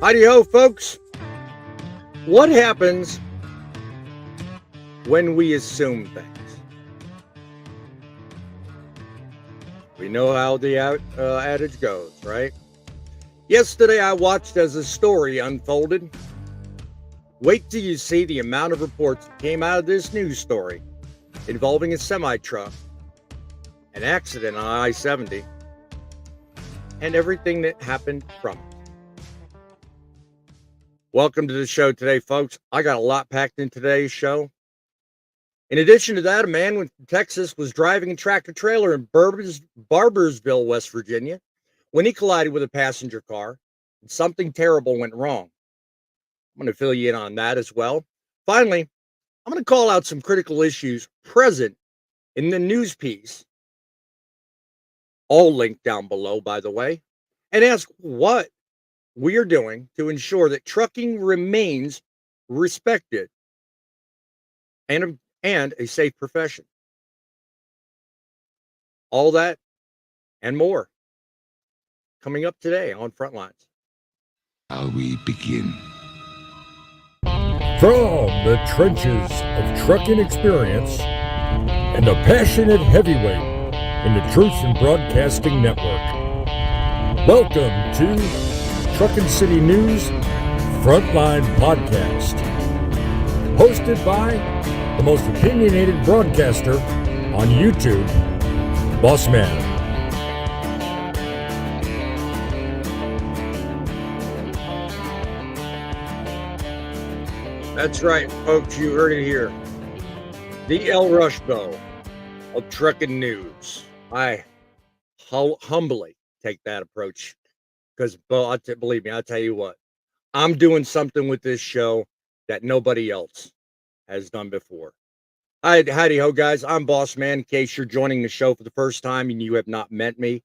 Howdy-ho, folks. What happens when we assume things? We know how the adage goes, right? Yesterday, I watched as the story unfolded. Wait till you see the amount of reports that came out of this news story involving a semi-truck, an accident on I-70, and everything that happened from it. Welcome to the show today, folks. I got a lot packed in today's show. In addition to that, a man in Texas was driving a tractor trailer in Barboursville, West Virginia, when he collided with a passenger car and something terrible went wrong. I'm going to fill you in on that as well. Finally, I'm going to call out some critical issues present in the news piece, all linked down below, by the way, and ask what we are doing to ensure that trucking remains respected and a safe profession. All that and more coming up today on Frontlines. Shall we begin? From the trenches of trucking experience and a passionate heavyweight in the Truth in Broadcasting Network, welcome to Trucking City News Frontline Podcast, hosted by the most opinionated broadcaster on YouTube, Boss Man. That's right, folks. You heard it here. The El Rushbo of trucking news. I humbly take that approach. Because, believe me, I'll tell you what, I'm doing something with this show that nobody else has done before. Howdy ho, guys. I'm Boss Man. In case you're joining the show for the first time and you have not met me,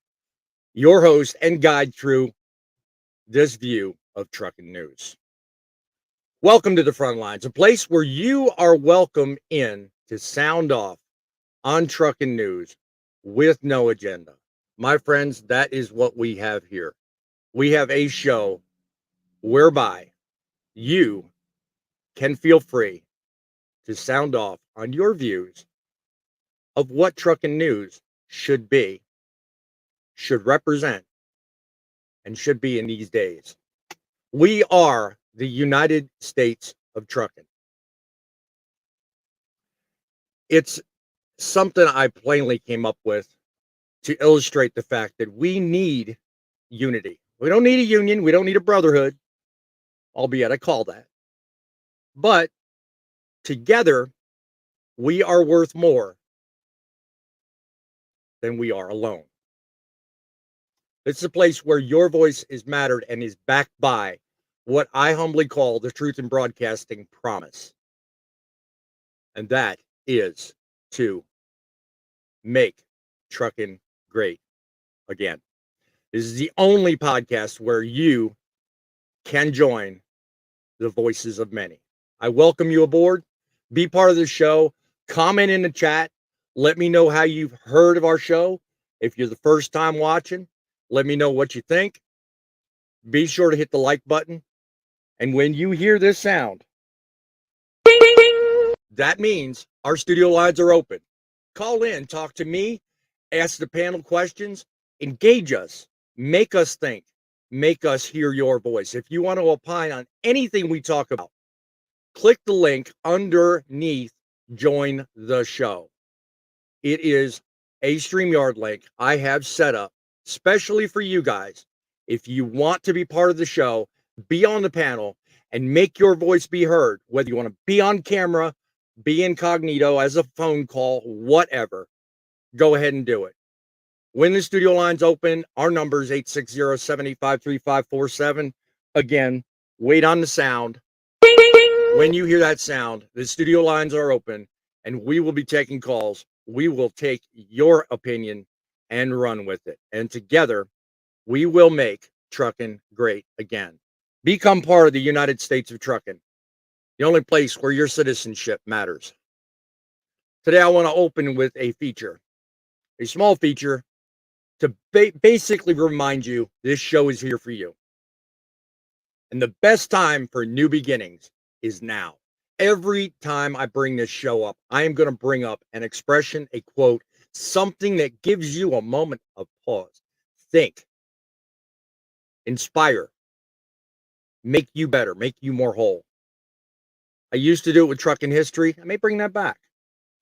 your host and guide through this view of trucking news. Welcome to the front lines, a place where you are welcome in to sound off on trucking news with no agenda. My friends, that is what we have here. We have a show whereby you can feel free to sound off on your views of what trucking news should be, should represent, and should be in these days. We are the United States of trucking. It's something I plainly came up with to illustrate the fact that we need unity. We don't need a union. We don't need a brotherhood, albeit I call that. But together, we are worth more than we are alone. It's a place where your voice is mattered and is backed by what I humbly call the Truth in Broadcasting promise. And that is to make trucking great again. This is the only podcast where you can join the voices of many. I welcome you aboard. Be part of the show. Comment in the chat. Let me know how you've heard of our show. If you're the first time watching, let me know what you think. Be sure to hit the like button. And when you hear this sound, ding, ding, ding, that means our studio lines are open. Call in, talk to me, ask the panel questions, engage us, make us think, make us hear your voice. If you want to opine on anything we talk about, click the link underneath, join the show. It is a StreamYard link I have set up especially for you guys. If you want to be part of the show, be on the panel and make your voice be heard, whether you want to be on camera, be incognito as a phone call, whatever, go ahead and do it. When the studio lines open, our number is 860-785-3547. Again, wait on the sound. When you hear that sound, the studio lines are open and we will be taking calls. We will take your opinion and run with it. And together, we will make trucking great again. Become part of the United States of Trucking, the only place where your citizenship matters. Today, I want to open with a feature, a small feature to basically remind you this show is here for you. And the best time for new beginnings is now. Every time I bring this show up, I am going to bring up an expression, a quote, something that gives you a moment of pause. Think, inspire, make you better, make you more whole. I used to do it with trucking history. I may bring that back.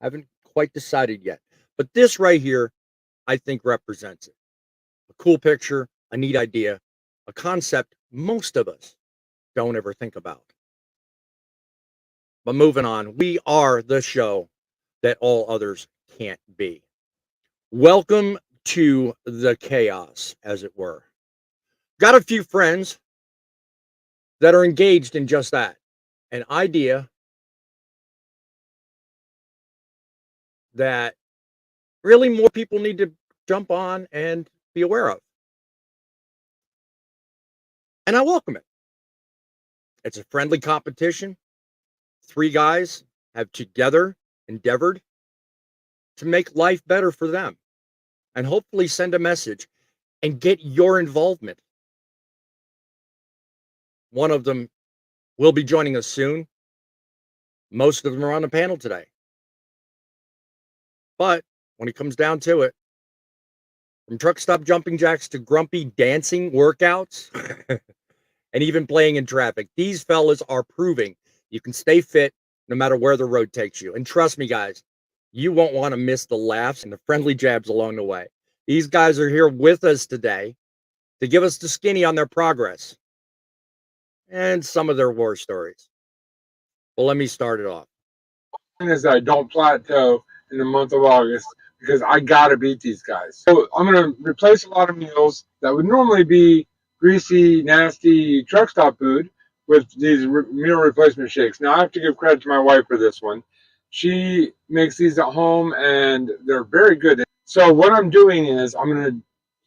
I haven't quite decided yet. But this right here, I think represents it. A cool picture, a neat idea, a concept most of us don't ever think about. But moving on, we are the show that all others can't be. Welcome to the chaos, as it were. Got a few friends that are engaged in just that. An idea that really more people need to jump on and be aware of. And I welcome it. It's a friendly competition. 3 guys have together endeavored to make life better for them and hopefully send a message and get your involvement. One of them will be joining us soon. Most of them are on the panel today. But when it comes down to it, from truck stop jumping jacks to grumpy dancing workouts and even playing in traffic, these fellas are proving you can stay fit no matter where the road takes you. And trust me, guys, you won't want to miss the laughs and the friendly jabs along the way. These guys are here with us today to give us the skinny on their progress and some of their war stories. Well, let me start it off. Is that I don't plateau in the month of August because I gotta beat these guys. So I'm gonna replace a lot of meals that would normally be greasy, nasty truck stop food with these meal replacement shakes. Now I have to give credit to my wife for this one. She makes these at home and they're very good. So what I'm doing is I'm gonna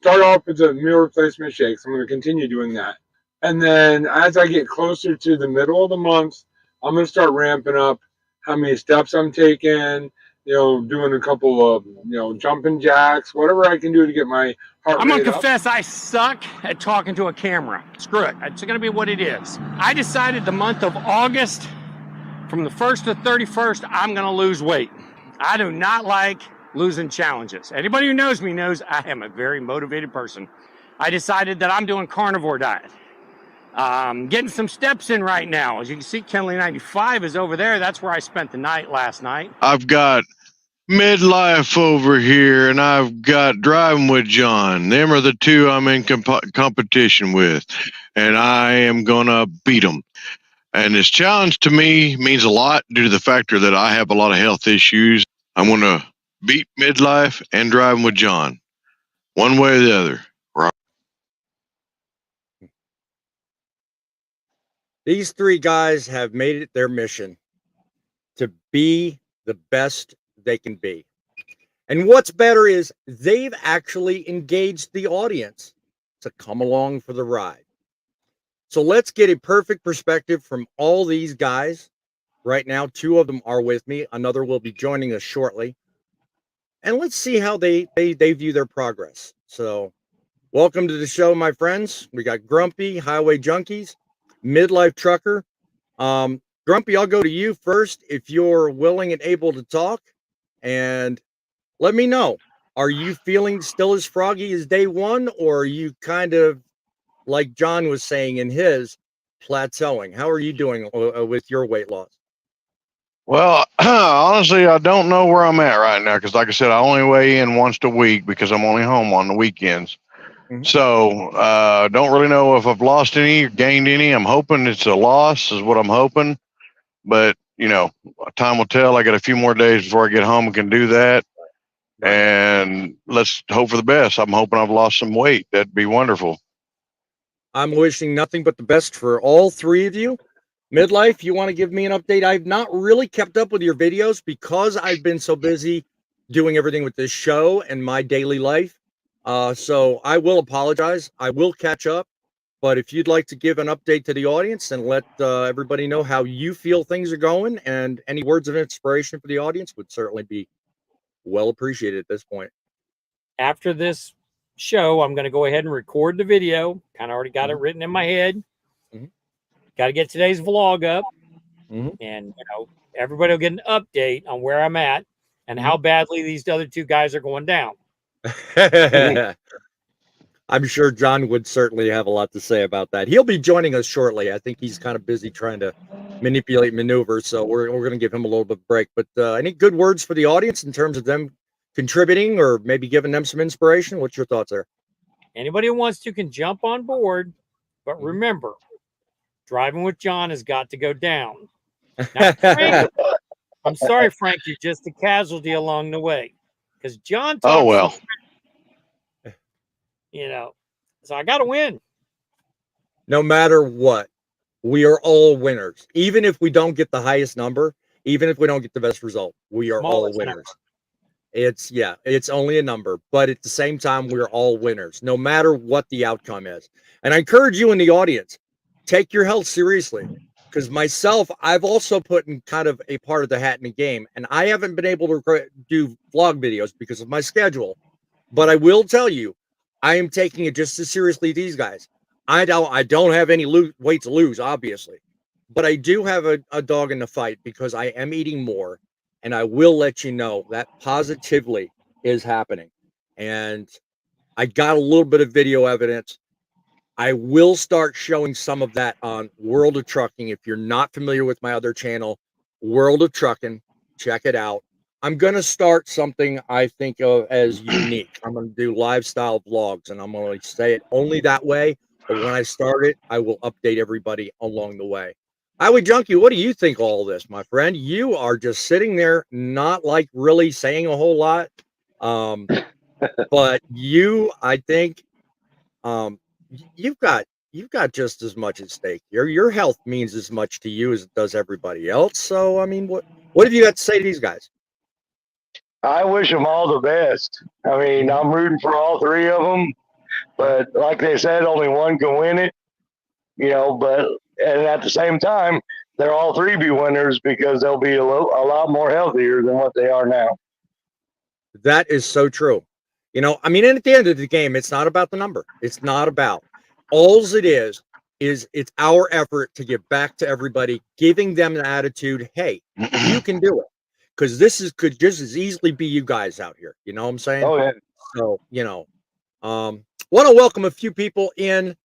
start off with the meal replacement shakes. I'm gonna continue doing that. And then as I get closer to the middle of the month, I'm gonna start ramping up how many steps I'm taking, doing a couple of, jumping jacks, whatever I can do to get my heart rate up. I'm going to confess I suck at talking to a camera. Screw it. It's going to be what it is. I decided the month of August, from the 1st to 31st, I'm going to lose weight. I do not like losing challenges. Anybody who knows me knows I am a very motivated person. I decided that I'm doing carnivore diet. Getting some steps in right now. As you can see, Kenley 95 is over there. That's where I spent the night last night. I've got Midlife over here, and I've got Driving with John. Them are the 2 I'm in competition with, and I am going to beat them. And this challenge to me means a lot due to the factor that I have a lot of health issues. I'm going to beat Midlife and Driving with John, one way or the other. These 3 guys have made it their mission to be the best they can be. And what's better is they've actually engaged the audience to come along for the ride. So let's get a perfect perspective from all these guys. Right now, 2 of them are with me. Another will be joining us shortly. And let's see how they view their progress. So welcome to the show, my friends. We got Grumpy, Highway Junkies, Midlife Trucker. Grumpy, I'll go to you first if you're willing and able to talk. And let me know, are you feeling still as froggy as day one, or are you kind of, like John was saying in his, plateauing. How are you doing with your weight loss? Well, honestly, I don't know where I'm at right now because, like I said, I only weigh in once a week because I'm only home on the weekends. Mhm. So, don't really know if I've lost any or gained any. I'm hoping it's a loss, is what I'm hoping. But, time will tell. I got a few more days before I get home and can do that. Right. And let's hope for the best. I'm hoping I've lost some weight. That'd be wonderful. I'm wishing nothing but the best for all three of you. Midlife, you want to give me an update? I've not really kept up with your videos because I've been so busy doing everything with this show and my daily life. So I will apologize. I will catch up. But if you'd like to give an update to the audience and let everybody know how you feel things are going and any words of inspiration for the audience would certainly be well appreciated at this point. After this show, I'm going to go ahead and record the video. Kind of already got it Mhm. written in my head. Mhm. Got to get today's vlog up, Mhm. and everybody will get an update on where I'm at and how badly these other two guys are going down. I'm sure John would certainly have a lot to say about that. He'll be joining us shortly. I think he's kind of busy trying to maneuver, so we're going to give him a little bit of break. But any good words for the audience in terms of them contributing or maybe giving them some inspiration? What's your thoughts there? Anybody who wants to can jump on board, but remember, driving with John has got to go down. Now, Frank, I'm sorry, Frank, you're just a casualty along the way because John talks. Oh, well. So I got to win. No matter what, we are all winners. Even if we don't get the highest number, even if we don't get the best result, we are all Smallest winners. It's only a number, but at the same time, we're all winners, no matter what the outcome is. And I encourage you in the audience, take your health seriously. Because myself, I've also put in kind of a part of the hat in the game, and I haven't been able to do vlog videos because of my schedule. But I will tell you, I am taking it just as seriously as these guys. I don't have any weight to lose, obviously, but I do have a dog in the fight because I am eating more, and I will let you know that positively is happening. And I got a little bit of video evidence. I will start showing some of that on World of Trucking. If you're not familiar with my other channel, World of Trucking, check it out. I'm going to start something I think of as unique. I'm going to do lifestyle vlogs, and I'm going to say it only that way. But when I start it, I will update everybody along the way. Highway Junkie, what do you think of all this, my friend? You are just sitting there, not like really saying a whole lot. But I think, you've got just as much at stake here. Your health means as much to you as it does everybody else. So, I mean, what have you got to say to these guys? I wish them all the best. I mean, I'm rooting for all three of them, but like they said, only one can win it, and at the same time, they're all three be winners because they'll be a lot more healthier than what they are now. That is so true. I mean, and at the end of the game, it's not about the number. It's not about. Alls it is it's our effort to give back to everybody, giving them the attitude, hey, you can do it. Because could just as easily be you guys out here. You know what I'm saying? Oh, yeah. So, want to welcome a few people in.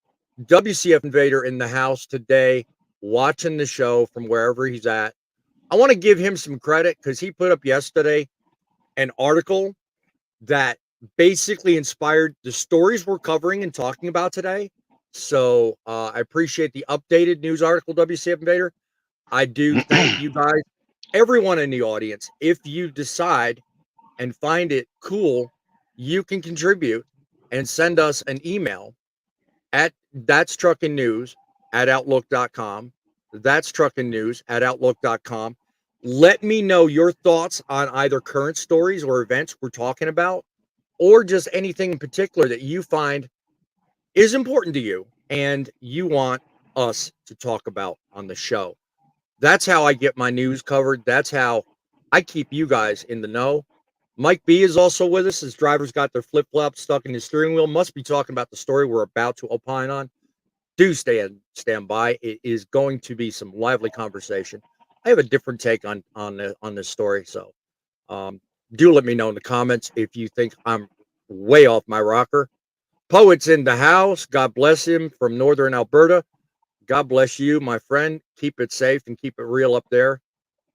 WCF Invader in the house today, watching the show from wherever he's at. I want to give him some credit because he put up yesterday an article that basically inspired the stories we're covering and talking about today. So I appreciate the updated news article, WCF Invader. I do thank you guys, everyone in the audience. If you decide and find it cool, you can contribute and send us an email at thatstruckingnews@outlook.com. Thatstruckingnews@outlook.com. Let me know your thoughts on either current stories or events we're talking about, or just anything in particular that you find is important to you and you want us to talk about on the show. That's how I get my news covered. That's how I keep you guys in the know. Mike B is also with us. His driver's got their flip-flops stuck in his steering wheel. Must be talking about the story we're about to opine on. Do stand by. It is going to be some lively conversation. I have a different take on this story. So do let me know in the comments if you think I'm way off my rocker. Poet's in the house. God bless him, from Northern Alberta. God bless you, my friend. Keep it safe and keep it real up there.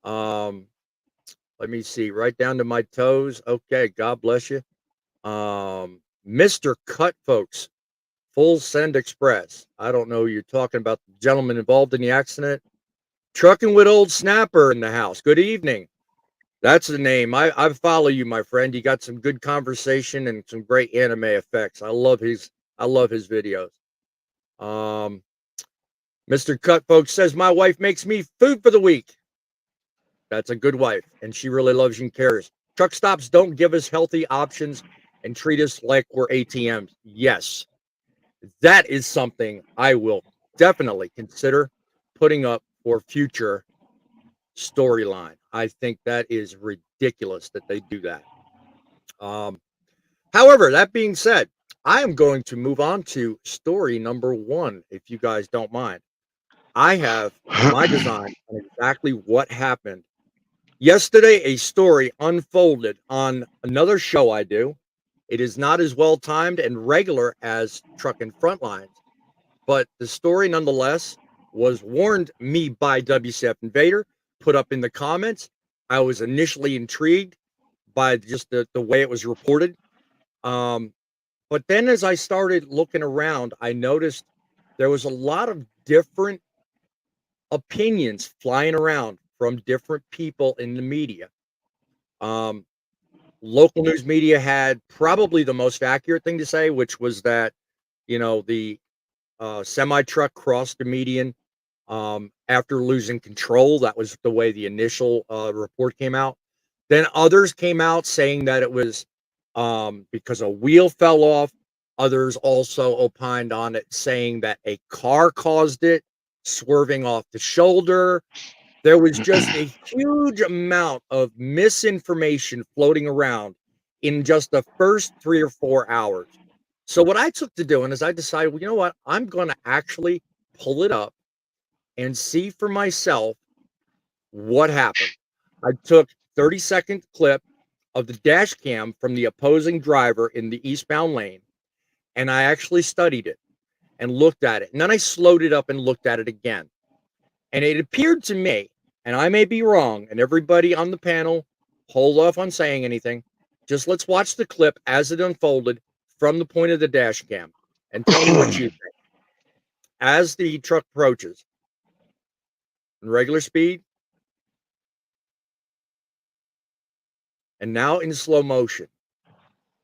Let me see, right down to my toes. Okay, God bless you. Mr. Cut, folks, Full Send Express. I don't know, you're talking about the gentleman involved in the accident. Trucking with Old Snapper in the house. Good evening. That's the name. I follow you, my friend. You got some good conversation and some great anime effects. I love his videos. Mr. Cut, folks, says my wife makes me food for the week. That's a good wife, and she really loves you and cares. Truck stops don't give us healthy options and treat us like we're ATMs. Yes, that is something I will definitely consider putting up for future storyline. I think that is ridiculous that they do that. However, that being said, I am going to move on to story number 1, if you guys don't mind. I have my design on exactly what happened. Yesterday, a story unfolded on another show I do. It is not as well timed and regular as Truckin' Frontlines, but the story nonetheless was warned me by WCF Invader, put up in the comments. I was initially intrigued by just the way it was reported. But then as I started looking around, I noticed there was a lot of different opinions flying around from different people in the media. Local news media had probably the most accurate thing to say, which was that, the semi-truck crossed the median after losing control. That was the way the initial report came out. Then others came out saying that it was because a wheel fell off. Others also opined on it, saying that a car caused it, swerving off the shoulder. There was just a huge amount of misinformation floating around in just the first 3 or 4 hours. So what I took to doing is I decided, well, you know what? I'm going to actually pull it up and see for myself what happened. I took 30-second clip of the dash cam from the opposing driver in the eastbound lane, and I actually studied it and looked at it. And then I slowed it up and looked at it again. And it appeared to me, and I may be wrong, and everybody on the panel, hold off on saying anything. Just let's watch the clip as it unfolded from the point of the dash cam and tell me what you think. As the truck approaches in regular speed, and now in slow motion,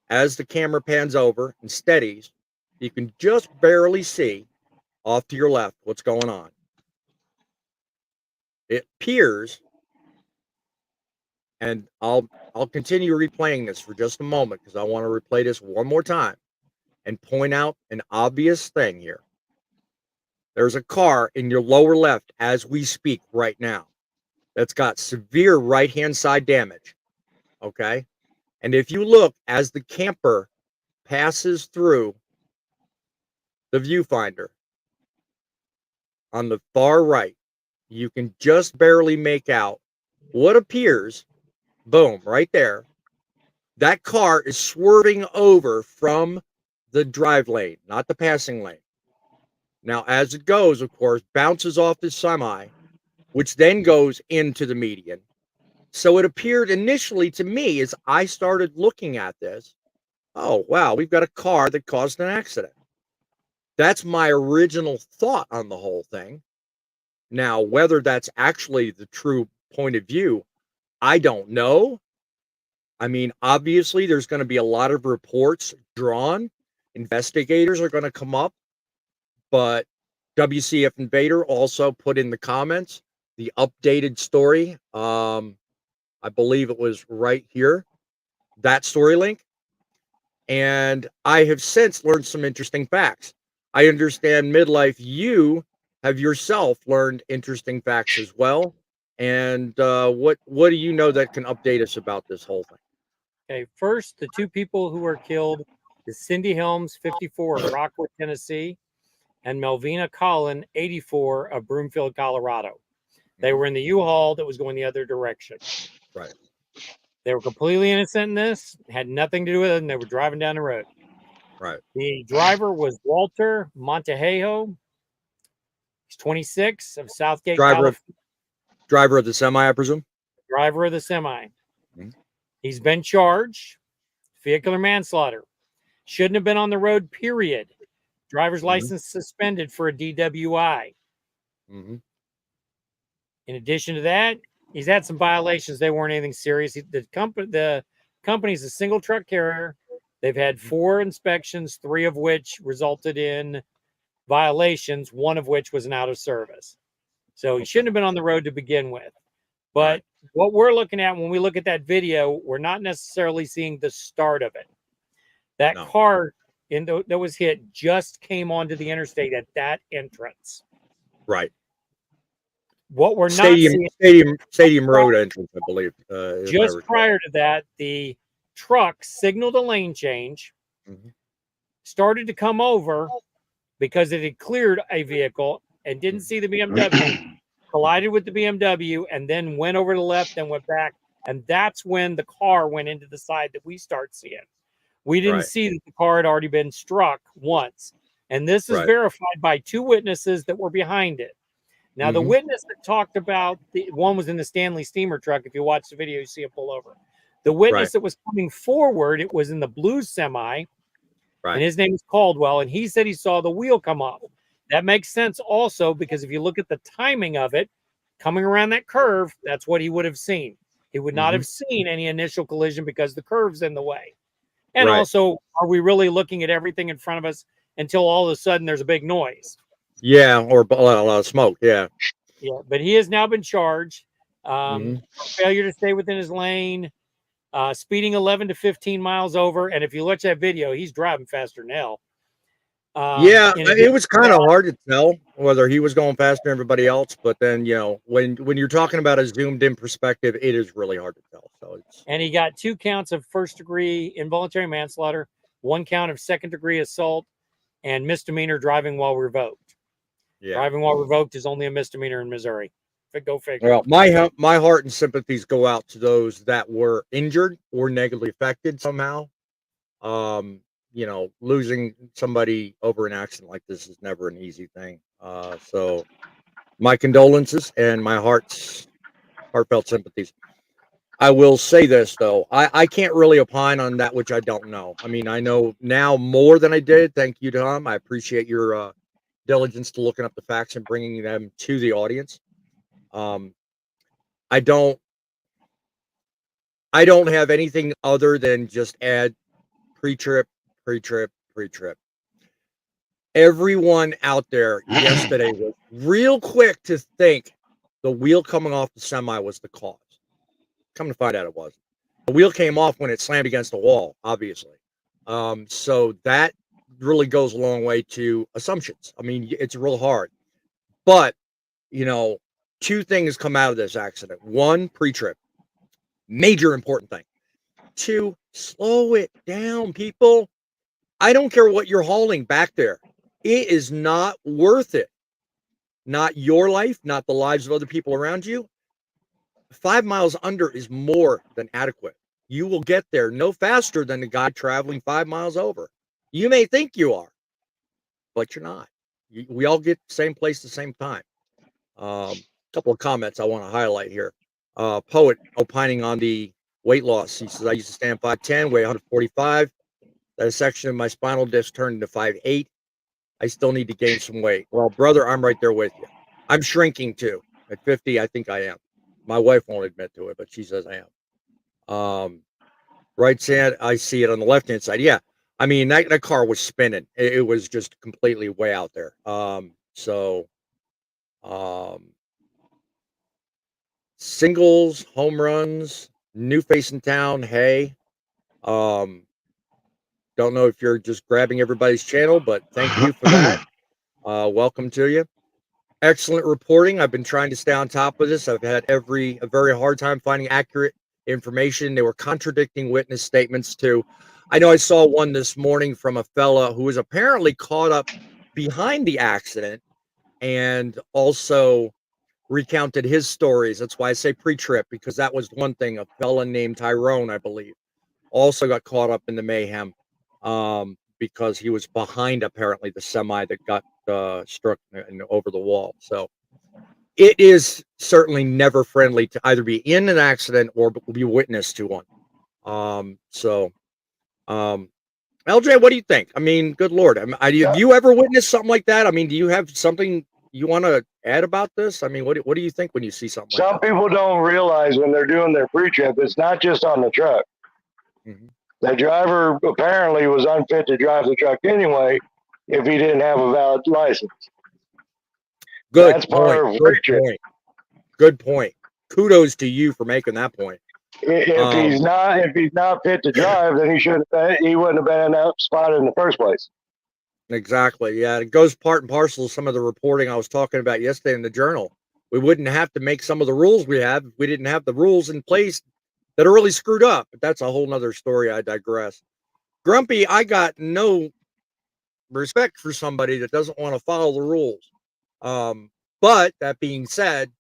as the camera pans over and steadies, you can just barely see off to your left what's going on. It appears, and I'll continue replaying this for just a moment because I want to replay this one more time and point out an obvious thing here. There's a car in your lower left as we speak right now that's got severe right-hand side damage. Okay? And if you look as the camper passes through the viewfinder on the far right, you can just barely make out what appears, boom, right there. That car is swerving over from the drive lane, not the passing lane. Now, as it goes, of course, bounces off the semi, which then goes into the median. So it appeared initially to me as I started looking at this, oh, wow, we've got a car that caused an accident. That's my original thought on the whole thing. Now, whether that's actually the true point of view, I don't know. I mean, obviously, there's going to be a lot of reports drawn. Investigators are going to come up. But WCF Invader also put in the comments the updated story. I believe it was right here, that story link. And I have since learned some interesting facts. I understand, Midlife, you have yourself learned interesting facts as well. And what do you know that can update us about this whole thing? Okay, first, the 2 people who were killed is Cindy Helms, 54, of Rockwood, Tennessee, and Melvina Collin, 84, of Broomfield, Colorado. They were in the U-Haul that was going the other direction. Right. They were completely innocent in this, had nothing to do with it, and they were driving down the road. Right. The driver was Walter Montejo. He's 26 of Southgate, Driver California. of the semi, I presume. Driver of the semi. Mhm. He's been charged vehicular manslaughter. Shouldn't have been on the road, period. Driver's license suspended for a DWI. Mm-hmm. In addition to that, he's had some violations. They weren't anything serious. The company's a single truck carrier. They've had 4 inspections, 3 of which resulted in violations, 1 of which was an out of service. So he shouldn't have been on the road to begin with. But what we're looking at when we look at that video, we're not necessarily seeing the start of it. That car that was hit just came onto the interstate at that entrance. Right. What we're not seeing, Stadium Road entrance, I believe. just prior to that, the truck signaled a lane change, started to come over because it had cleared a vehicle and didn't see the BMW, collided with the BMW, and then went over to the left and went back. And that's when the car went into the side that we start seeing. We didn't see that the car had already been struck once. And this is verified by 2 witnesses that were behind it. Now, the witness that talked about, one was in the Stanley steamer truck. If you watch the video, you see it pull over. The witness that was coming forward, it was in the blue semi, and his name is Caldwell, and he said he saw the wheel come off. That makes sense also because if you look at the timing of it, coming around that curve, that's what he would have seen. He would not have seen any initial collision because the curve's in the way. And also, are we really looking at everything in front of us until all of a sudden there's a big noise? Yeah, or a lot of smoke. Yeah. Yeah, but he has now been charged. Failure to stay within his lane, speeding 11 to 15 miles over. And if you watch that video, he's driving faster than hell. It was kind of hard to tell whether he was going faster than everybody else. But then, when you're talking about a zoomed in perspective, it is really hard to tell. And he got 2 counts of first-degree involuntary manslaughter, 1 count of second-degree assault, and misdemeanor driving while revoked. Yeah. Driving while revoked is only a misdemeanor in Missouri. Go figure. Well, my heart and sympathies go out to those that were injured or negatively affected somehow. Losing somebody over an accident like this is never an easy thing. So my condolences and my heartfelt sympathies. I will say this, though. I can't really opine on that which I don't know. I mean, I know now more than I did. Thank you, Tom. I appreciate your diligence to looking up the facts and bringing them to the audience. I don't have anything other than just add pre-trip. Everyone out there yesterday was real quick to think the wheel coming off the semi was the cause. Come to find out it wasn't. The wheel came off when it slammed against the wall, obviously. So that really goes a long way to assumptions. I mean, it's real hard. But, 2 things come out of this accident. 1, pre-trip. Major important thing. 2, slow it down, people. I don't care what you're hauling back there. It is not worth it. Not your life, not the lives of other people around you. 5 miles under is more than adequate. You will get there no faster than the guy traveling 5 miles over. You may think you are, but you're not. We all get the same place at the same time. Couple of comments I want to highlight here. Poet opining on the weight loss. He says, I used to stand 5'10", weigh 145. That a section of my spinal disc turned into 5'8". I still need to gain some weight. Well, brother, I'm right there with you. I'm shrinking too. At 50, I think I am. My wife won't admit to it, but she says I am. Right side, I see it on the left-hand side. Yeah. I mean, that car was spinning. It was just completely way out there. Singles, home runs, new face in town. Hey, don't know if you're just grabbing everybody's channel, but thank you for that. Welcome to you. Excellent reporting. I've been trying to stay on top of this. I've had a very hard time finding accurate information. They were contradicting witness statements too. I know I saw one this morning from a fella who was apparently caught up behind the accident and also recounted his stories. That's why I say pre-trip, because that was one thing. A fella named Tyrone, I believe, also got caught up in the mayhem because he was behind apparently the semi that got struck over the wall. So it is certainly never friendly to either be in an accident or be witness to one. LJ, what do you think? I mean, good Lord. Have you ever witnessed something like that? I mean, do you have something you want to add about this? I mean, what do you think when you see something like Some that? people don't realize when they're doing their pre-trip, it's not just on the truck. Mhm. The driver apparently was unfit to drive the truck anyway if he didn't have a valid license. Good That's part point. of Good pre-trip. point. Good point. Kudos to you for making that point. If he's not fit to drive, then he wouldn't have been in that spot in the first place. Exactly. Yeah, it goes part and parcel of some of the reporting I was talking about yesterday in the Journal. We wouldn't have to make some of the rules we have if we didn't have the rules in place that are really screwed up. But that's a whole nother story. I digress. Grumpy, I got no respect for somebody that doesn't want to follow the rules. But that being said,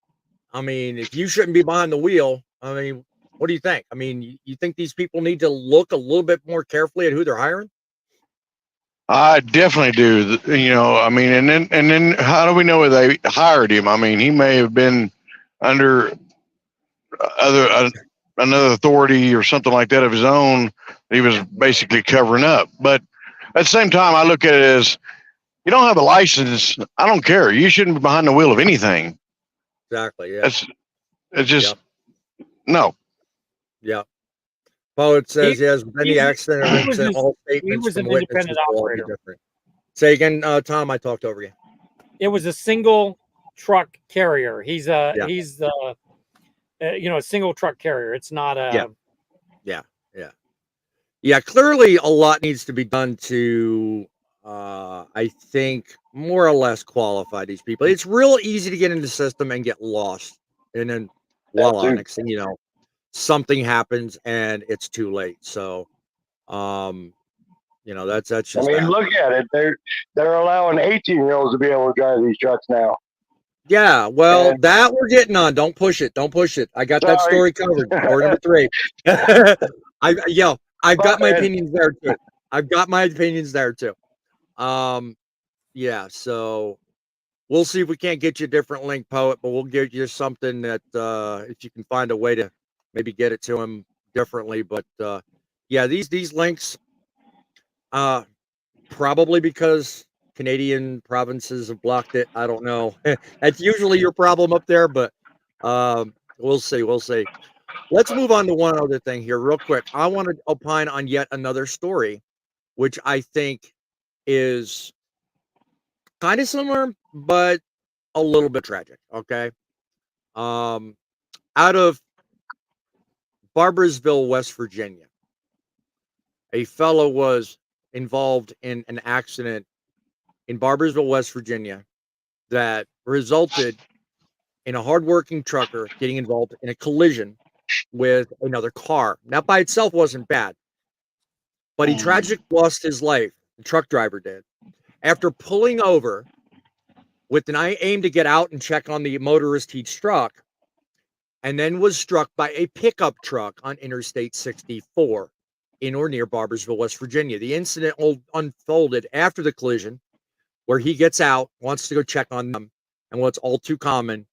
I mean, if you shouldn't be behind the wheel, I mean, what do you think? I mean, you think these people need to look a little bit more carefully at who they're hiring? I definitely do. I mean, and then how do we know they hired him? I mean, he may have been under another authority or something like that of his own. He was basically covering up. But at the same time, I look at it as you don't have a license. I don't care. You shouldn't be behind the wheel of anything. Exactly. Yeah. It's just no. Yeah. Poet says yes. With any accident or incident, all he statements was from an witnesses independent will all be operator. different. Say again, Tom. I talked over you. It was a single truck carrier. He's a single truck carrier. It's not a Yeah. Clearly, a lot needs to be done to, I think, more or less qualify these people. It's real easy to get into the system and get lost, and then voila, next thing you know, something happens and it's too late. So, that's just. I mean, look at it. They're allowing 18-year-olds to be able to drive these trucks now. Yeah, well, that we're getting on. Don't push it. Don't push it. I got that story covered. Story number 3. I've got my opinions there too. Yeah, so we'll see if we can't get you a different link, Poet, but we'll give you something that if you can find a way to maybe get it to him differently. But these links, probably because Canadian provinces have blocked it. I don't know. That's usually your problem up there, but we'll see. Let's move on to one other thing here real quick. I want to opine on yet another story, which I think is kind of similar, but a little bit tragic. Okay. Out of Barboursville, West Virginia, a fellow was involved in an accident in Barboursville, West Virginia, that resulted in a hardworking trucker getting involved in a collision with another car. That by itself wasn't bad, but he tragically lost his life. The truck driver did, after pulling over with an aim to get out and check on the motorist he'd struck, and then was struck by a pickup truck on Interstate 64 in or near Barboursville, West Virginia. The incident unfolded after the collision, where he gets out, wants to go check on them, and what's all too common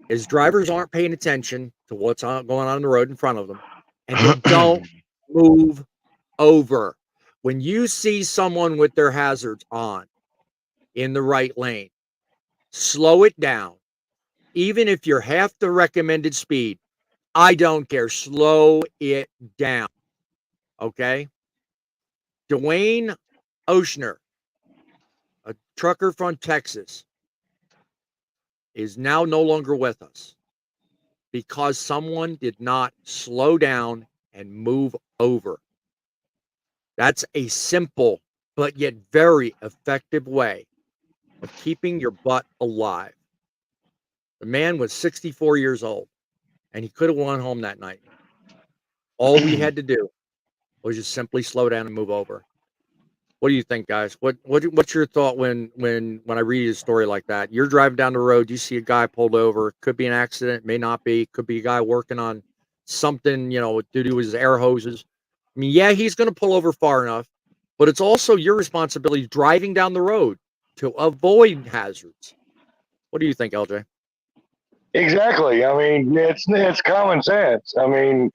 is drivers aren't paying attention to what's going on the road in front of them, and they don't move over. When you see someone with their hazards on in the right lane, slow it down. Even if you're half the recommended speed, I don't care. Slow it down. Okay? Dwayne Oshner, a trucker from Texas, is now no longer with us because someone did not slow down and move over. That's a simple but yet very effective way of keeping your butt alive. The man was 64 years old, and he could have went home that night. All we had to do was just simply slow down and move over. What do you think, guys? What's your thought when I read a story like that? You're driving down the road, you see a guy pulled over. Could be an accident, may not be. Could be a guy working on something, to do with his air hoses. I mean, yeah, he's going to pull over far enough, but it's also your responsibility driving down the road to avoid hazards. What do you think, LJ? Exactly. I mean, it's common sense. I mean,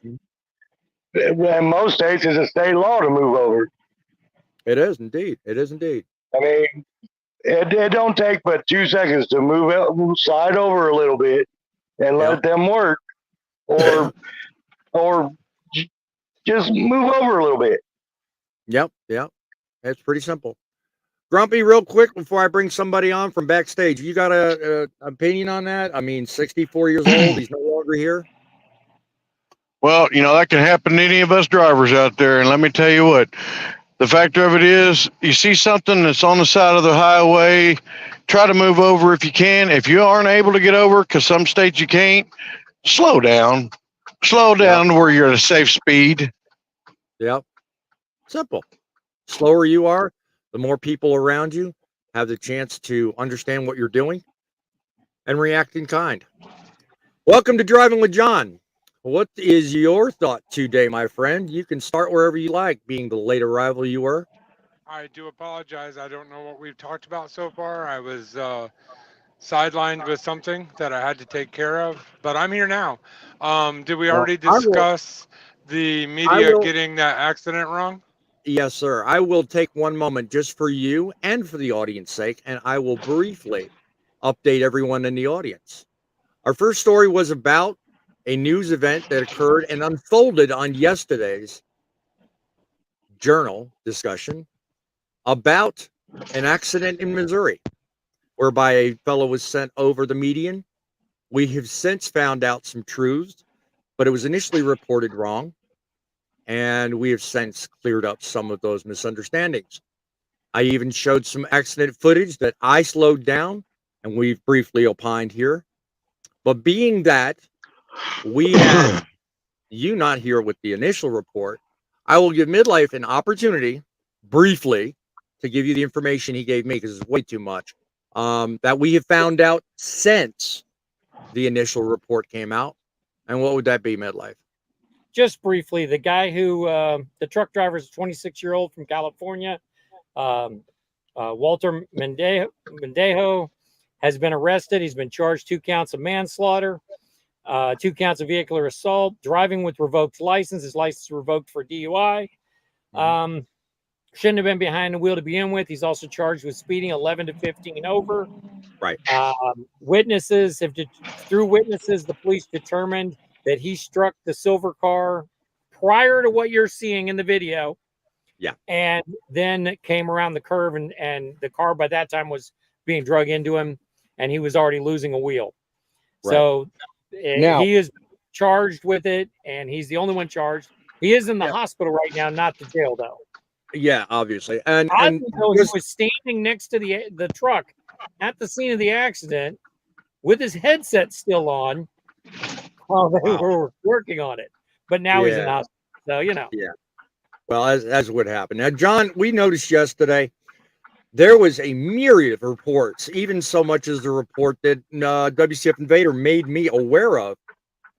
in most states, it's a state law to move over. It is indeed. It is indeed. I mean, it don't take but 2 seconds to slide over a little bit and let them work, or just move over a little bit. Yep. It's pretty simple. Grumpy, real quick before I bring somebody on from backstage, you got a opinion on that? I mean, 64 years old, he's no longer here. Well, that could happen to any of us drivers out there. And let me tell you what, the fact of it is, you see something that's on the side of the highway, try to move over if you can. If you aren't able to get over, because some states you can't, slow down. Slow down to where you're at a safe speed. Yep. Simple. Slower you are, the more people around you have the chance to understand what you're doing and react in kind. Welcome to Driving with John. What is your thought today, my friend? You can start wherever you like, being the late arrival you were. I do apologize. I don't know what we've talked about so far. I was sidelined with something that I had to take care of, but I'm here now. Did we already discuss the media getting that accident wrong? Yes, sir. I will take one moment just for you and for the audience sake, and I will briefly update everyone in the audience. Our first story was about a news event that occurred and unfolded on yesterday's Journal discussion about an accident in Missouri, whereby a fellow was sent over the median. We have since found out some truths, but it was initially reported wrong, and we have since cleared up some of those misunderstandings. I even showed some accident footage that I slowed down, and we've briefly opined here. But being that we had you not here with the initial report, I will give Midlife an opportunity briefly to give you the information he gave me, because it's way too much, that we have found out since the initial report came out. And what would that be, Midlife? Just briefly, the guy who, the truck driver is a 26-year-old from California, Walter Mendejo, has been arrested. He's been charged 2 counts of manslaughter, 2 counts of vehicular assault, driving with revoked license. His license revoked for DUI. Shouldn't have been behind the wheel to begin with. He's also charged with speeding 11 to 15 over. Right. Witnesses, through witnesses, the police determined that he struck the silver car prior to what you're seeing in the video. Yeah. And then came around the curve, and the car by that time was being drug into him, and he was already losing a wheel. Right. So now, he is charged with it, and he's the only one charged. He is in the hospital right now, not the jail, though. Yeah, obviously. And he was standing next to the truck at the scene of the accident with his headset still on while they were working on it. But now he's in the hospital. So, Yeah. Well, as would happen. Now, John, we noticed yesterday there was a myriad of reports, even so much as the report that WCF Invader made me aware of,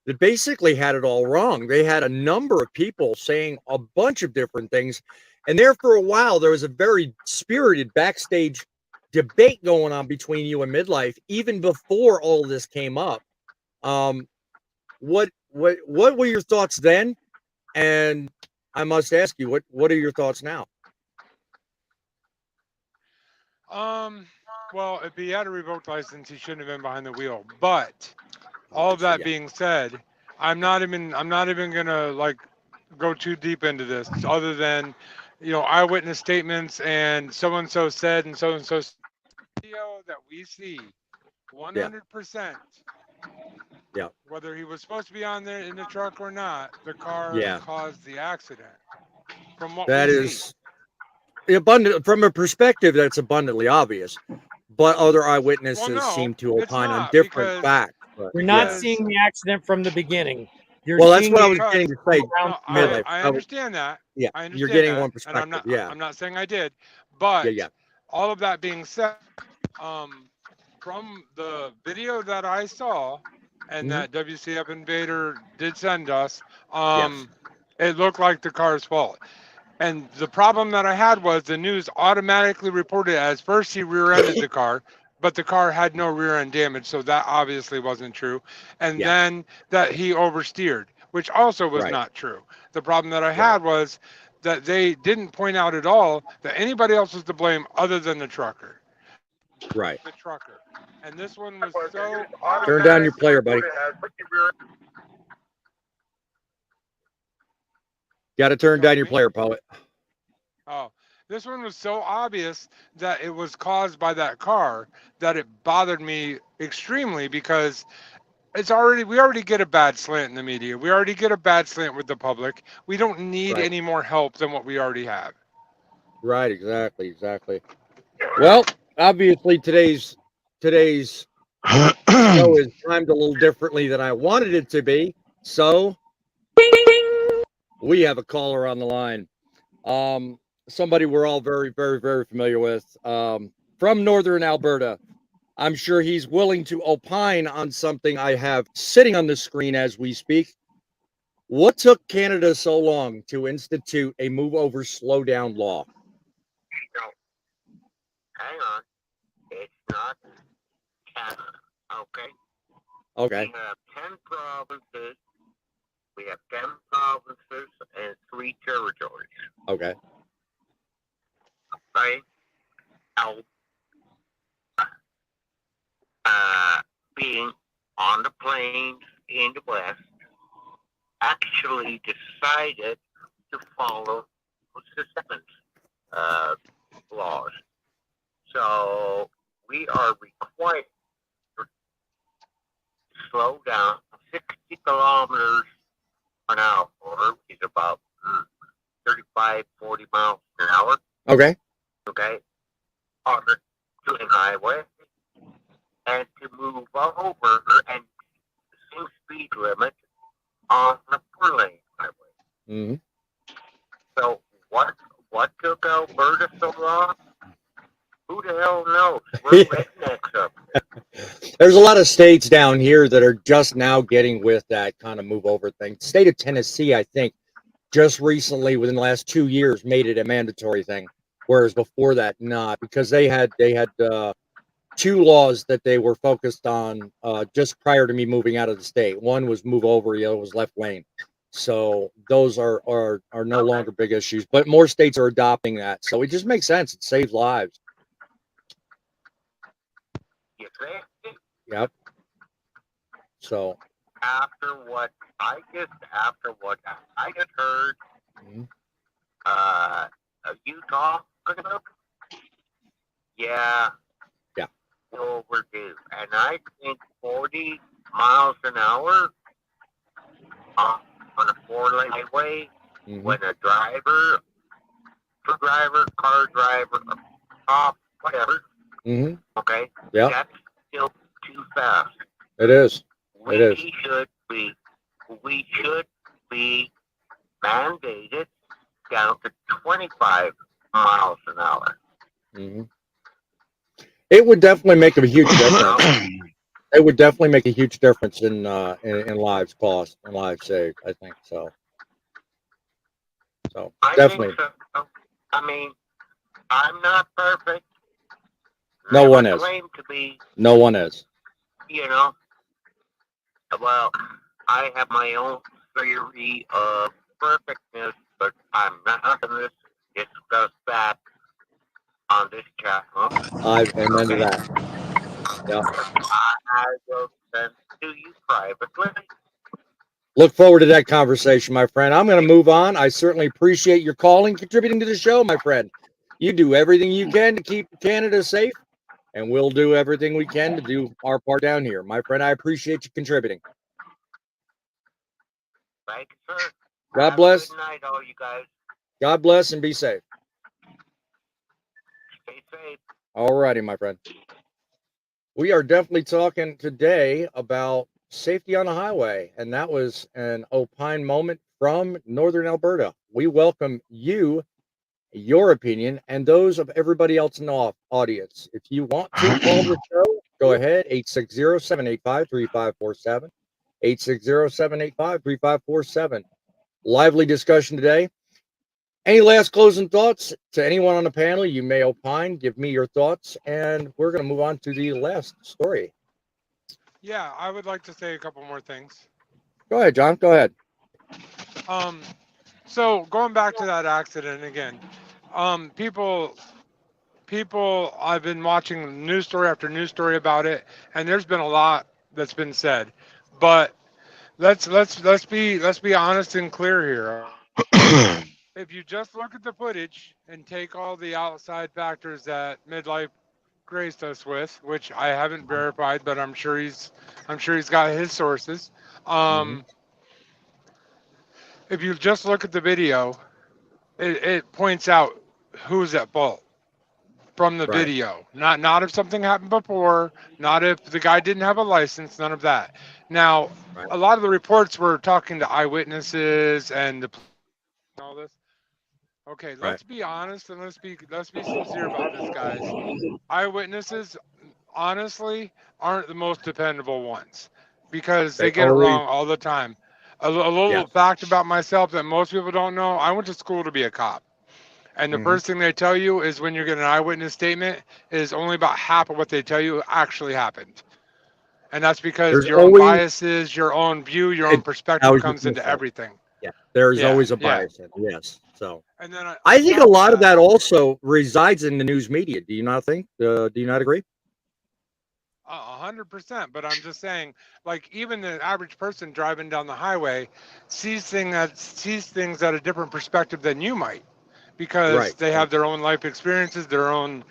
that basically had it all wrong. They had a number of people saying a bunch of different things. And there for a while, there was a very spirited backstage debate going on between you and Midlife, even before all of this came up. What were your thoughts then? And I must ask you, what are your thoughts now? Well, if he had a revoked license, he shouldn't have been behind the wheel. But all of that being said, I'm not even gonna go too deep into this, other than eyewitness statements and so and so said and so video that we see 100%. Yeah. Whether he was supposed to be on there in the truck or not, the car caused the accident. From what that we is abundant from a perspective that's abundantly obvious, but other eyewitnesses seem to opine on different facts. You're not seeing the accident from the beginning. That's what I was getting to say. I understand that. Yeah, I understand you're getting that, one perspective. And I'm not saying I did, but all of that being said, from the video that I saw and that WCF Invader did send us, it looked like the car's fault. And the problem that I had was the news automatically reported as first he rear-ended the car, but the car had no rear-end damage, so that obviously wasn't true. And Yeah. then that he oversteered, which also was Right. not true. The problem that I had was that they didn't point out at all that anybody else was to blame other than the trucker. Right. The trucker. And this one was so Turn down your player, buddy. Got to turn down your player, poet. Oh, this one was so obvious that it was caused by that car that it bothered me extremely because we already get a bad slant in the media. We already get a bad slant with the public. We don't need Right. any more help than what we already have. Right. Exactly. Well, obviously today's show is timed a little differently than I wanted it to be. So we have a caller on the line. Somebody we're all very, very, very familiar with, from Northern Alberta. I'm sure he's willing to opine on something I have sitting on the screen as we speak. What took Canada so long to institute a move over slow down law? Hang on. It's not Canada, okay? Okay. We have 10 provinces. We have 10 provinces and 3 territories, Okay. right? Now, being on the plains in the west, actually decided to follow the laws. So we are required to slow down 60 kilometers an hour, which is about 35, 40 miles an hour, Okay. okay, on the two-lane highway, and to move over and the same speed limit on the four-lane highway. Mm-hmm. So what took Alberta so long? Who the hell knows? We're rednecks up there. There's a lot of states down here that are just now getting with that kind of move over thing. The state of Tennessee, I think, just recently, within the last 2 years, made it a mandatory thing, whereas before that, not, because they had 2 laws that they were focused on just prior to me moving out of the state. One was move over, the other was left lane. So those are no longer big issues, but more states are adopting that. So it just makes sense. It saves lives. You think? Yep. So After what I just heard, you talking about? Yeah. Yeah. Overdue. And I think 40 miles an hour on a 4-lane highway when a driver, truck driver, car driver, cop, whatever, okay, yeah, that's still too fast. it is. We It is. should be mandated down to 25 miles an hour. It would definitely make a huge difference. It would definitely make a huge difference in lives lost and lives saved. I think so. So I definitely. think so. I mean, I'm not perfect. No Never one is. claim to be, No one is. you know. Well, I have my own theory of perfectness, but I'm not going to discuss that on this channel. I amen to that. Yeah. I will send to you privately. Look forward to that conversation, my friend. I'm going to move on. I certainly appreciate your calling, contributing to the show, my friend. You do everything you can to keep Canada safe, and we'll do everything we can to do our part down here. My friend, I appreciate you contributing. Thank you, sir. God bless. Good night, all you guys. God bless and be safe. Stay safe. All righty, my friend. We are definitely talking today about safety on the highway, and that was an opine moment from Northern Alberta. We welcome you, your opinion, and those of everybody else in the audience. If you want to call the show, go ahead, 860-785-3547, 860-785-3547. Lively discussion today. Any last closing thoughts to anyone on the panel? You may opine, give me your thoughts, and we're going to move on to the last story. Yeah, I would like to say a couple more things. Go ahead, John. Go ahead. So going back to that accident again, people, I've been watching news story after news story about it, and there's been a lot that's been said, but let's be honest and clear here. If you just look at the footage and take all the outside factors that Midlife graced us with, which I haven't verified, but I'm sure he's got his sources. If you just look at the video, it points out who's at fault from the Right. video. Not if something happened before, not if the guy didn't have a license, none of that. Now, Right. a lot of the reports were talking to eyewitnesses and all this. Okay, let's be honest and let's be sincere about this, guys. Eyewitnesses, honestly, aren't the most dependable ones because they get it wrong all the time. A little fact about myself that most people don't know: I went to school to be a cop, and the first thing they tell you is when you get an eyewitness statement is only about half of what they tell you actually happened, and that's because There's your own always- biases, your own view, your own perspective comes into everything. Yeah, there's Yeah, always a yeah. bias in it. Yes. So And then I think a lot of that also resides in the news media. Do you not think? Do you not agree? 100%, but I'm just saying, like, even the average person driving down the highway sees things at a different perspective than you might, because Right. they have their own life experiences, their own,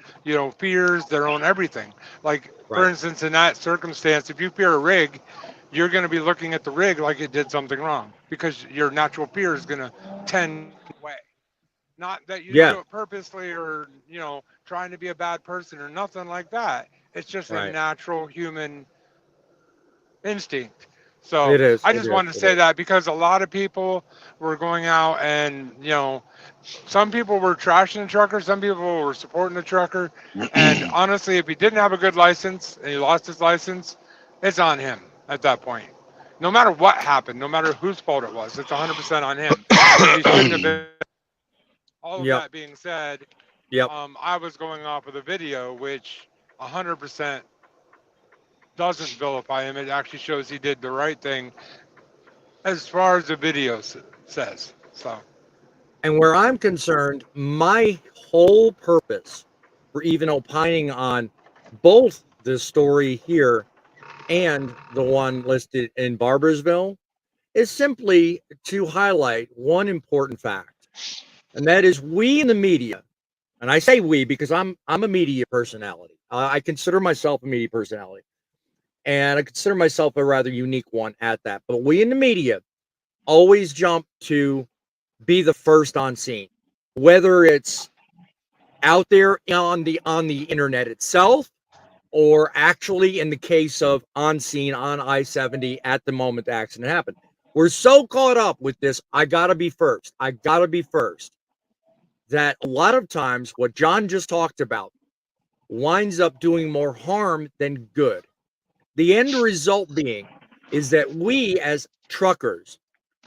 fears, their own everything. Like, for Right. instance, in that circumstance, if you fear a rig, you're going to be looking at the rig like it did something wrong, because your natural fear is going to tend away. Not that you Yeah. do it purposely or, trying to be a bad person or nothing like that. It's just a Right. natural human instinct. So It is. I It just is, wanted to it say is. that because a lot of people were going out and, some people were trashing the trucker, some people were supporting the trucker. And honestly, if he didn't have a good license and he lost his license, it's on him at that point. No matter what happened, no matter whose fault it was, it's 100% on him. Because he shouldn't have been. All of Yep. that being said, Yep. I was going off of the video, which 100% doesn't vilify him. It actually shows he did the right thing as far as the video says. So, And where I'm concerned, my whole purpose for even opining on both the story here and the one listed in Barbersville is simply to highlight one important fact. And that is, we in the media, and I say we because I'm a media personality. I consider myself a media personality, and I consider myself a rather unique one at that. But we in the media always jump to be the first on scene, whether it's out there on the internet itself, or actually in the case of on scene on I-70 at the moment the accident happened. We're so caught up with this, I gotta be first, that a lot of times what John just talked about winds up doing more harm than good. The end result being is that we as truckers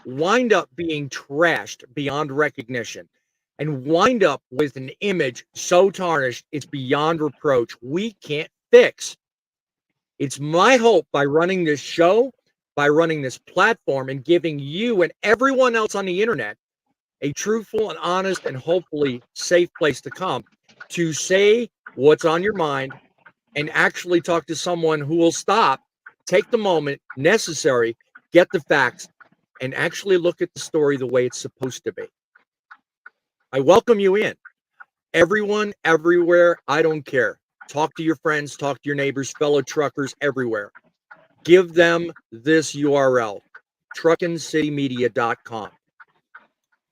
wind up being trashed beyond recognition and wind up with an image so tarnished it's beyond reproach we can't fix. It's my hope by running this show, by running this platform, and giving you and everyone else on the internet a truthful and honest and hopefully safe place to come to say what's on your mind and actually talk to someone who will stop, take the moment necessary, get the facts, and actually look at the story the way it's supposed to be. I welcome you in. Everyone, everywhere, I don't care. Talk to your friends, talk to your neighbors, fellow truckers everywhere. Give them this URL, truckincitymedia.com.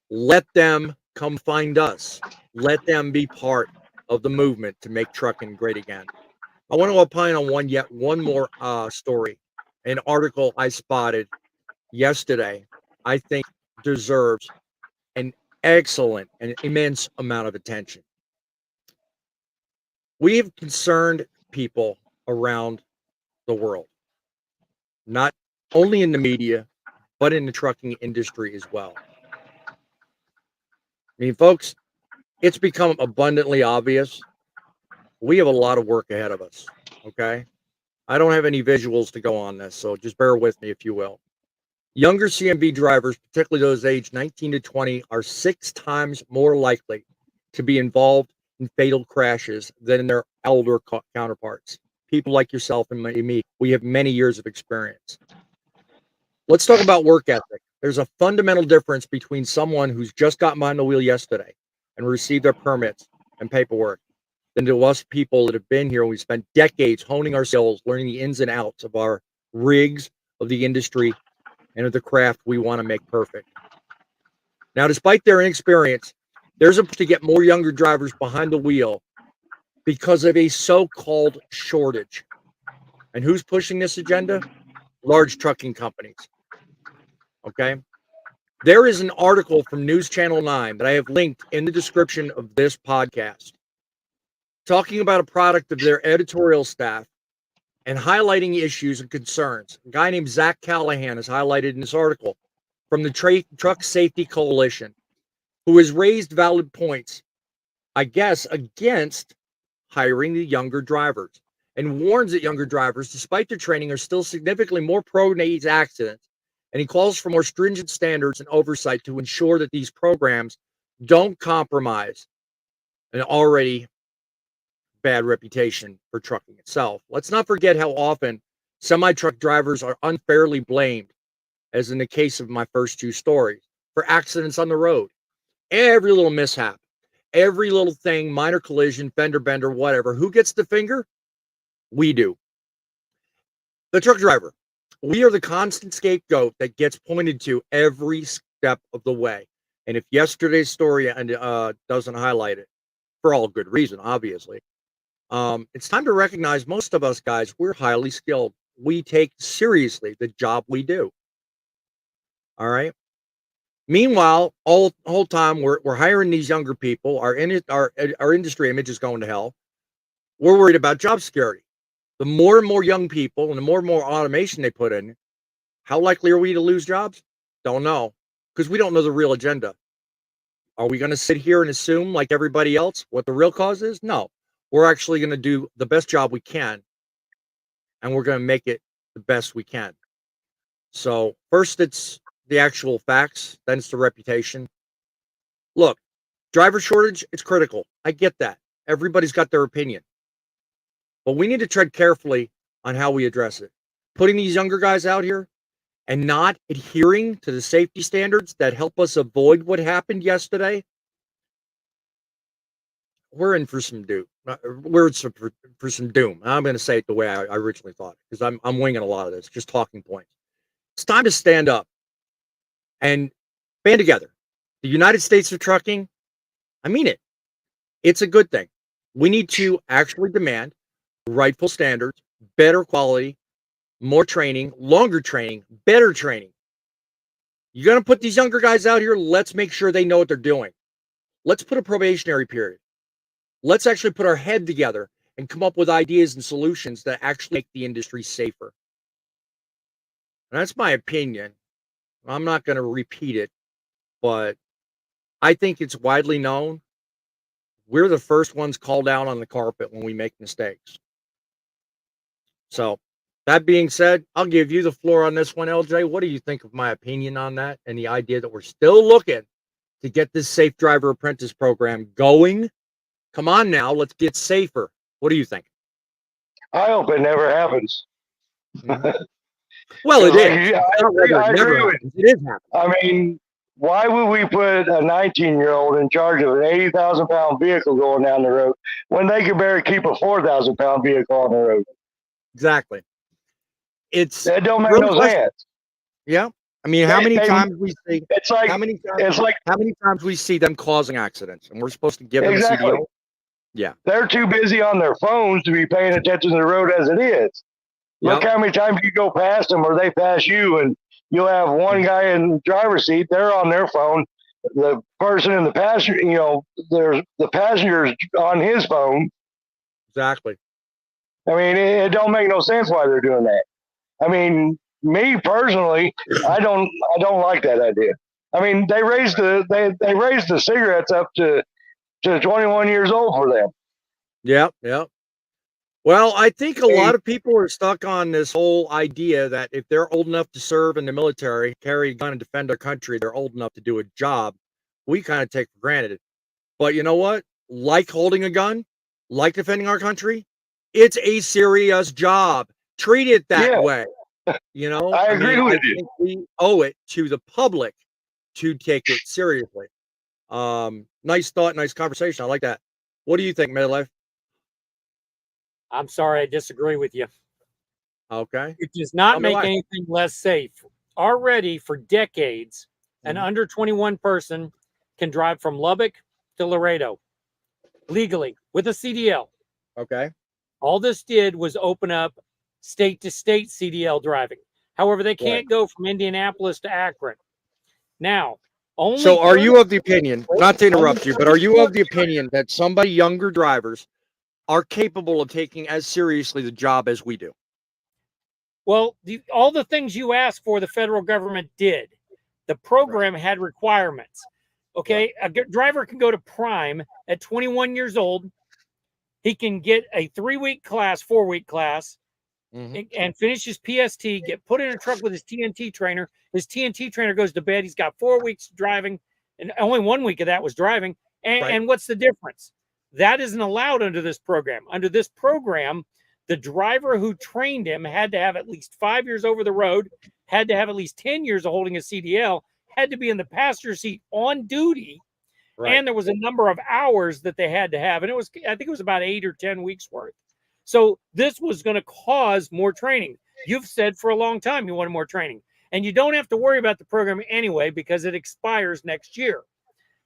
Let them come find us. Let them be part of the movement to make trucking great again. I want to opine on one more story, an article I spotted yesterday. I think deserves an excellent and immense amount of attention. We have concerned people around the world, not only in the media, but in the trucking industry as well. mean, folks, it's become abundantly obvious. We have a lot of work ahead of us. Okay. I don't have any visuals to go on this, so just bear with me, if you will. Younger CMV drivers, particularly those aged 19 to 20, are 6 times more likely to be involved in fatal crashes than their elder counterparts. People like yourself and me, we have many years of experience. Let's talk about work ethic. There's a fundamental difference between someone who's just got behind the wheel yesterday and received their permits and paperwork than to us people that have been here. We spent decades honing our skills, learning the ins and outs of our rigs, of the industry, and of the craft we want to make perfect. Now, despite their inexperience, there's a push to get more younger drivers behind the wheel because of a so-called shortage. And who's pushing this agenda? Large trucking companies. Okay. There is an article from News Channel 9 that I have linked in the description of this podcast, talking about a product of their editorial staff and highlighting issues and concerns. A guy named Zach Callahan is highlighted in this article from the Truck Safety Coalition, who has raised valid points, I guess, against hiring the younger drivers, and warns that younger drivers, despite their training, are still significantly more prone to these accidents. And he calls for more stringent standards and oversight to ensure that these programs don't compromise an already bad reputation for trucking itself. Let's not forget how often semi-truck drivers are unfairly blamed, as in the case of my first 2 stories, for accidents on the road. Every little mishap, every little thing, minor collision, fender bender, whatever. Who gets the finger? We do. The truck driver. We are the constant scapegoat that gets pointed to every step of the way. And if yesterday's story doesn't highlight it, for all good reason, obviously, it's time to recognize most of us guys, we're highly skilled. We take seriously the job we do. All right. Meanwhile, all the whole time we're hiring these younger people. Our industry image is going to hell. We're worried about job security. The more and more young people and the more and more automation they put in, how likely are we to lose jobs? Don't know, because we don't know the real agenda. Are we going to sit here and assume, like everybody else, what the real cause is? No. We're actually going to do the best job we can, and we're going to make it the best we can. So first, it's the actual facts, then it's the reputation. Look, driver shortage, it's critical. I get that. Everybody's got their opinion. But we need to tread carefully on how we address it. Putting these younger guys out here and not adhering to the safety standards that help us avoid what happened yesterday, we're in for some doom. We're for some doom. I'm going to say it the way I originally thought, because I'm winging a lot of this, just talking points. It's time to stand up and band together. The United States of trucking, I mean it. It's a good thing. We need to actually demand rightful standards, better quality, more training, longer training, better training. You're going to put these younger guys out here, let's make sure they know what they're doing. Let's put a probationary period. Let's actually put our head together and come up with ideas and solutions that actually make the industry safer. And that's my opinion. I'm not going to repeat it, but I think it's widely known. We're the first ones called out on the carpet when we make mistakes. So that being said, I'll give you the floor on this one, LJ. What do you think of my opinion on that and the idea that we're still looking to get this safe driver apprentice program going? Come on now, let's get safer. What do you think? I hope it never happens. Well, it is. I agree with you. It is happening. I mean, why would we put a 19-year-old in charge of an 80,000-pound vehicle going down the road when they could barely keep a 4,000-pound vehicle on the road? Exactly. That don't make no sense. Yeah. I mean, how many times we see? It's like how many times we see them causing accidents, and we're supposed to give them a CDL? Yeah. They're too busy on their phones to be paying attention to the road as it is. Look how many times you go past them or they pass you, and you'll have one guy in the driver's seat, they're on their phone. The person in the passenger, there's the passenger's on his phone. Exactly. I mean, it don't make no sense why they're doing that. I mean, me personally, I don't like that idea. I mean, they raised the cigarettes up to 21 years old for them. Yeah, yeah. Well, I think a lot of people are stuck on this whole idea that if they're old enough to serve in the military, carry a gun and defend our country, they're old enough to do a job. We kind of take for granted. But you know what? Like holding a gun, like defending our country, it's a serious job. Treat it that way. You know, I agree with you. think we owe it to the public to take it seriously. Nice thought, nice conversation. I like that. What do you think, Midlife? I'm sorry, I disagree with you. Okay. It does not Tell me make why. anything less safe. Already for decades, an Mhm. under 21 person can drive from Lubbock to Laredo legally with a CDL. Okay. All this did was open up state to state CDL driving. However, they can't go from Indianapolis to Akron. Now, only So are you 30 of the opinion, not to interrupt you, but are you of the opinion that somebody younger drivers are capable of taking as seriously the job as we do? Well, all the things you asked for, the federal government did. The program had requirements. Okay, a driver can go to prime at 21 years old. He can get a 3-week class, 4-week class, and finish his PST, get put in a truck with his TNT trainer. His TNT trainer goes to bed. He's got 4 weeks driving, and only 1 week of that was driving. And what's the difference? That isn't allowed under this program. Under this program, the driver who trained him had to have at least 5 years over the road, had to have at least 10 years of holding a CDL, had to be in the passenger seat on duty, and there was a number of hours that they had to have. And I think it was about 8 or 10 weeks worth. So this was going to cause more training. You've said for a long time you wanted more training. And you don't have to worry about the program anyway because it expires next year.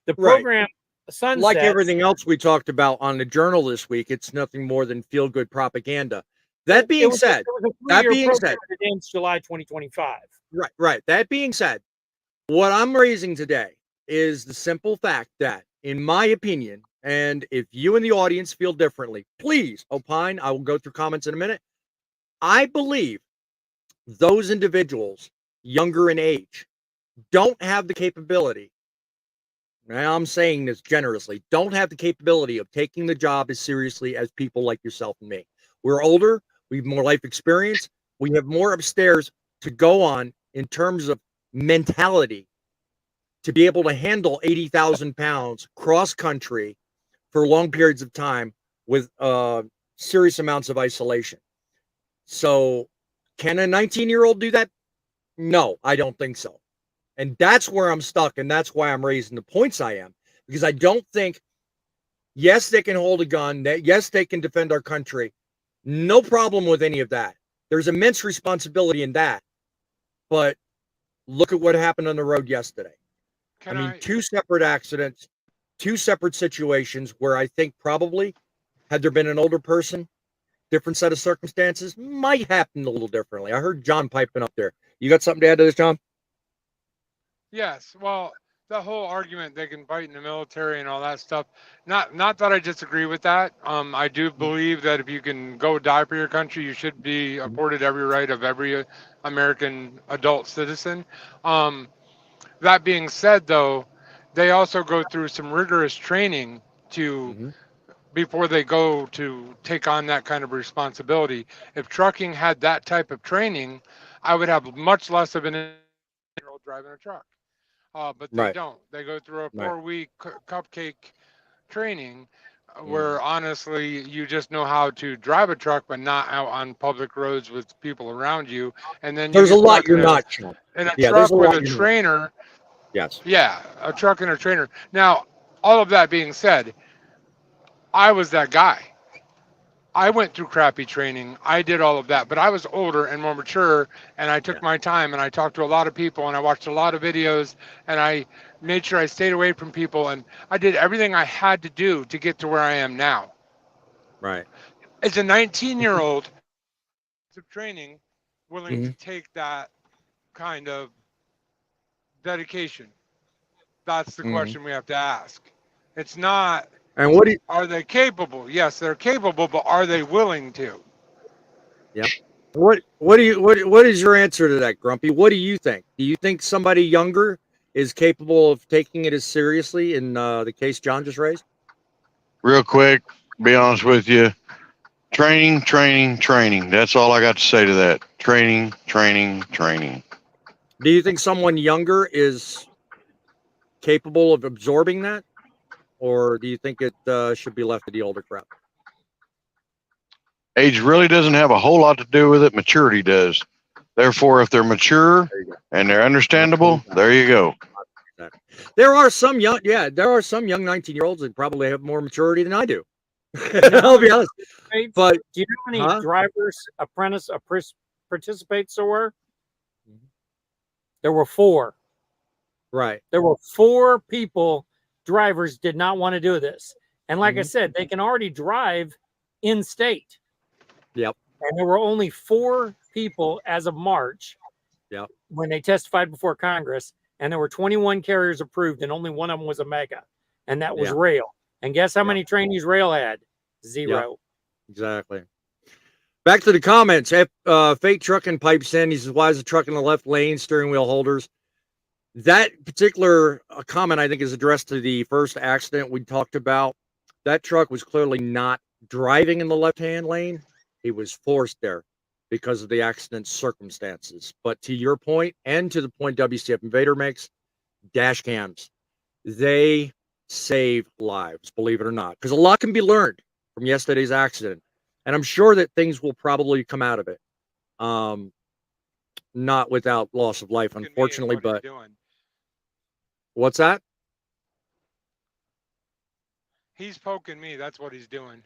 The program sunsets. Like everything else we talked about on the Journal this week, it's nothing more than feel-good propaganda. That being said, it ends July 2025. Right. That being said, what I'm raising today is the simple fact that, in my opinion, and if you in the audience feel differently, please opine. I will go through comments in a minute. I believe those individuals younger in age don't have the capability. Now I'm saying this generously, don't have the capability of taking the job as seriously as people like yourself and me. We're older, we have more life experience, we have more upstairs to go on in terms of mentality to be able to handle 80,000 pounds cross country for long periods of time with serious amounts of isolation. So can a 19-year-old do that? No, I don't think so. And that's where I'm stuck. And that's why I'm raising the points I am, because I don't think, yes, they can hold a gun. Yes, they can defend our country. No problem with any of that. There's immense responsibility in that. But look at what happened on the road yesterday. I mean, 2 separate accidents, 2 separate situations where I think probably, had there been an older person, different set of circumstances, might happen a little differently. I heard John piping up there. You got something to add to this, John? Yes. Well, the whole argument they can fight in the military and all that stuff. Not that I disagree with that. I do believe that if you can go die for your country, you should be afforded every right of every American adult citizen. That being said, though, they also go through some rigorous training to before they go to take on that kind of responsibility. If trucking had that type of training, I would have much less of an 8-year-old driving a truck. But they don't. They go through a 4-week cupcake training where honestly you just know how to drive a truck, but not out on public roads with people around you. And then there's a lot you're not. In a truck with a trainer. Yes. Yeah, a truck and a trainer. Now, all of that being said, I was that guy. I went through crappy training. I did all of that, but I was older and more mature, and I took my time, and I talked to a lot of people, and I watched a lot of videos, and I made sure I stayed away from people, and I did everything I had to do to get to where I am now. Right. As a 19-year-old of training, willing to take that kind of dedication? That's the question we have to ask. It's not, and what do you, are they capable? Yes, they're capable, but are they willing to? Yeah. What is your answer to that, Grumpy? What do you think? Do you think somebody younger is capable of taking it as seriously in the case John just raised? Real quick, be honest with you. Training, training, training. That's all I got to say to that. Training, training, training. Do you think someone younger is capable of absorbing that? Or do you think it should be left to the older crowd? Age really doesn't have a whole lot to do with it. Maturity does. Therefore, if they're mature and they're understandable, there you go. There are some young 19-year-olds that probably have more maturity than I do. I'll be honest. But do you know how many drivers apprentice participates there were? There were 4. Right. There were 4 people. Drivers did not want to do this, and like I said, they can already drive in state. Yep. And there were only 4 people as of March. Yep. When they testified before Congress, and there were 21 carriers approved, and only one of them was a mega, and that was Rail. And guess how many trainees Rail had? 0. Yep. Exactly. Back to the comments. Fake Trucking pipes in. He says, "Why is the truck in the left lane? Steering wheel holders." That particular comment, I think, is addressed to the first accident we talked about. That truck was clearly not driving in the left-hand lane. He was forced there because of the accident circumstances. But to your point, and to the point WCF Invader makes, dash cams, they save lives, believe it or not, because a lot can be learned from yesterday's accident. And I'm sure that things will probably come out of it. Not without loss of life, unfortunately, but what's that? He's poking me. That's what he's doing.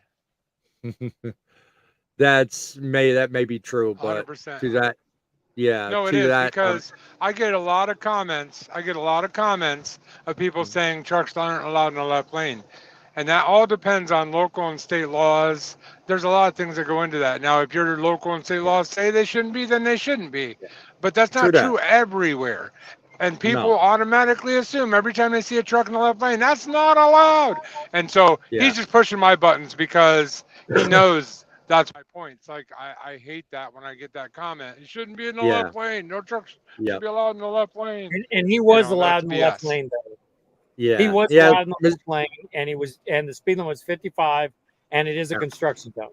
That may be true, but 100%. to that, yeah. No, it to is that, because I get a lot of comments. I get a lot of comments of people saying trucks aren't allowed in the left lane. And that all depends on local and state laws. There's a lot of things that go into that. Now, if your local and state laws say they shouldn't be, then they shouldn't be. But that's not true everywhere. And people automatically assume every time they see a truck in the left lane, that's not allowed. And so he's just pushing my buttons because he knows that's my point. It's like, I hate that when I get that comment. It shouldn't be in the left lane. No trucks should be allowed in the left lane. And he was allowed in the left lane, though. Yeah, he was allowed in the left lane, and the speed limit was 55, and it is a construction zone.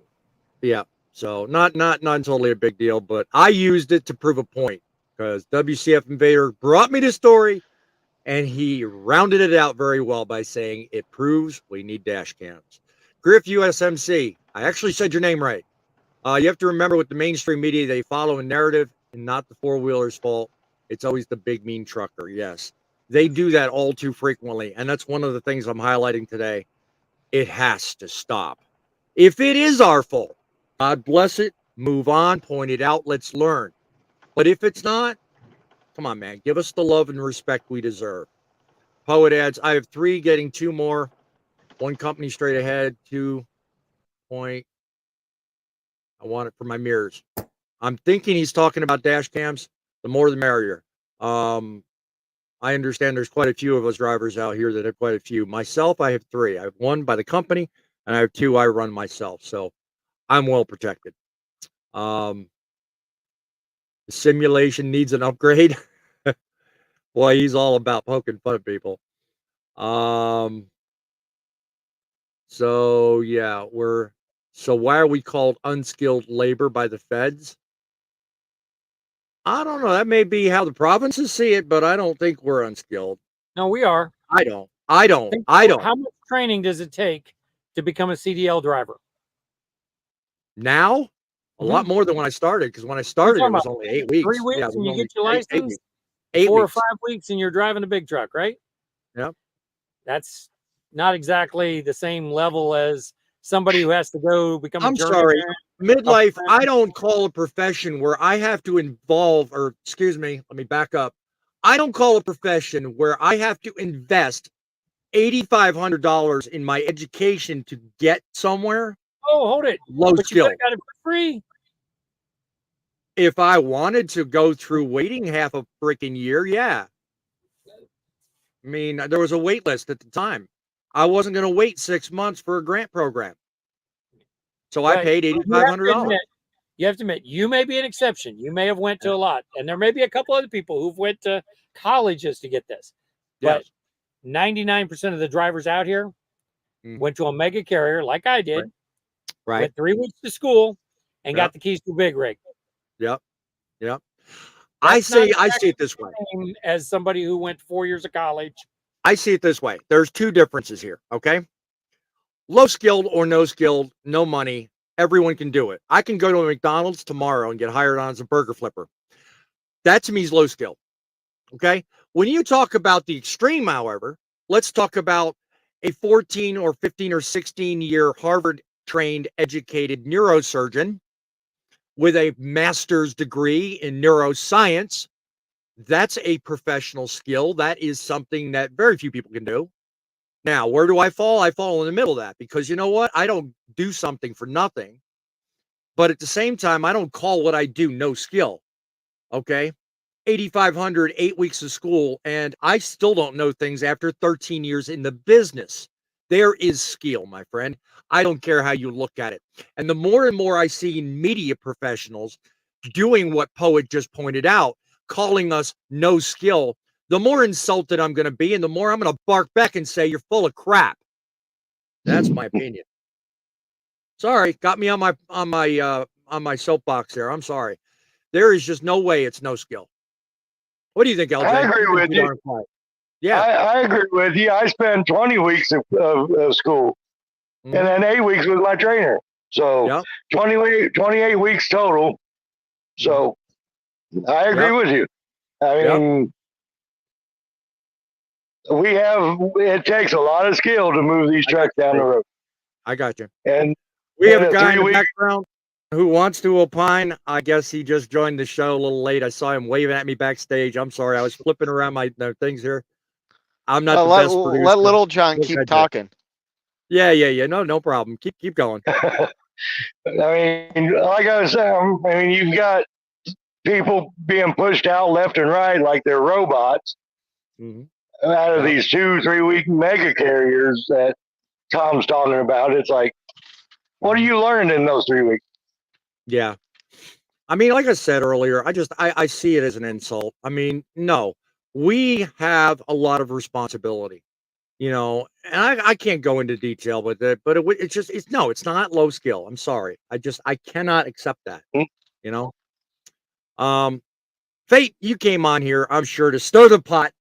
Yeah, so not totally a big deal, but I used it to prove a point because WCF Invader brought me the story, and he rounded it out very well by saying it proves we need dash cams. Griff USMC, I actually said your name right. You have to remember with the mainstream media, they follow a narrative and not the four-wheeler's fault. It's always the big mean trucker. Yes. They do that all too frequently, and that's one of the things I'm highlighting today. It has to stop. If it is our fault, God bless it, move on, point it out, let's learn. But if it's not, come on, man, give us the love and respect we deserve. Poet adds, I have 3, getting 2 more. 1 company straight ahead, 2 point. I want it for my mirrors. I'm thinking he's talking about dash cams. The more the merrier. I understand there's quite a few of us drivers out here that have quite a few. Myself, I have 3. I have 1 by the company, and I have 2 I run myself. So I'm well protected. The simulation needs an upgrade. Boy, he's all about poking fun at people. So yeah, so why are we called unskilled labor by the feds? I don't know. That may be how the provinces see it, but I don't think we're unskilled. No, we are. I don't. How much training does it take to become a CDL driver? Now, a lot more than when I started, because when I started, it was only 8 weeks. 3 weeks and you get your license? 8 4 or weeks. 5 weeks and you're driving a big truck, right? Yep. That's not exactly the same level as somebody who has to go become I'm a sorry. journeyman. Midlife, I don't call a profession where I have to involve, or excuse me, let me back up. I don't call a profession where I have to invest $8,500 in my education to get somewhere. Oh, hold it. Low But skill. you got it for free. If I wanted to go through waiting half a freaking year, yeah. I mean, there was a wait list at the time. I wasn't going to wait 6 months for a grant program. So I paid $8,500. You have to admit, you may be an exception. You may have went to a lot. And there may be a couple other people who've went to colleges to get this. But Yes. 99% of the drivers out here went to a mega carrier like I did, Right. went 3 weeks to school, and Yep. got the keys to a big rig. Yep. Yep. That's I not see it this way. same as somebody who went 4 years of college. I see it this way. There's two differences here. Okay. Low skilled or no skilled, no money. Everyone can do it. I can go to a McDonald's tomorrow and get hired on as a burger flipper. That to me is low skill. Okay. When you talk about the extreme, however, let's talk about a 14 or 15 or 16-year Harvard trained, educated neurosurgeon with a master's degree in neuroscience. That's a professional skill. That is something that very few people can do. Now, where do I fall? I fall in the middle of that because you know what? I don't do something for nothing. But at the same time, I don't call what I do no skill. Okay. 8,500, 8 weeks of school, and I still don't know things after 13 years in the business. There is skill, my friend. I don't care how you look at it. And the more and more I see media professionals doing what Poet just pointed out, calling us no skill, the more insulted I'm going to be, and the more I'm going to bark back and say, you're full of crap. That's my opinion. Sorry, got me on my soapbox there. I'm sorry. There is just no way it's no skill. What do you think, LJ? I agree with you. Yeah, I agree with you. I spent 20 weeks of school, and then 8 weeks with my trainer. So Yep. 28 weeks total. So I agree with you. I mean, it takes a lot of skill to move these trucks down the road. I got you. And we have a in guy in the 3 weeks, background who wants to opine. I guess he just joined the show a little late. I saw him waving at me backstage. I'm sorry. I was flipping around my things here. I'm not the best producer. Let Little John What keep can I do? talking. Yeah. No problem. Keep going. I mean, like I was saying, I mean, you've got people being pushed out left and right like they're robots out of these 2-3 week mega carriers that Tom's talking about. It's like, what do you learn in those 3 weeks? Yeah. I mean, like I said earlier, I see it as an insult. I mean, no, we have a lot of responsibility, and I can't go into detail with it, but it's not low skill. I'm sorry. I cannot accept that, Fate, you came on here, I'm sure, to stir the pot.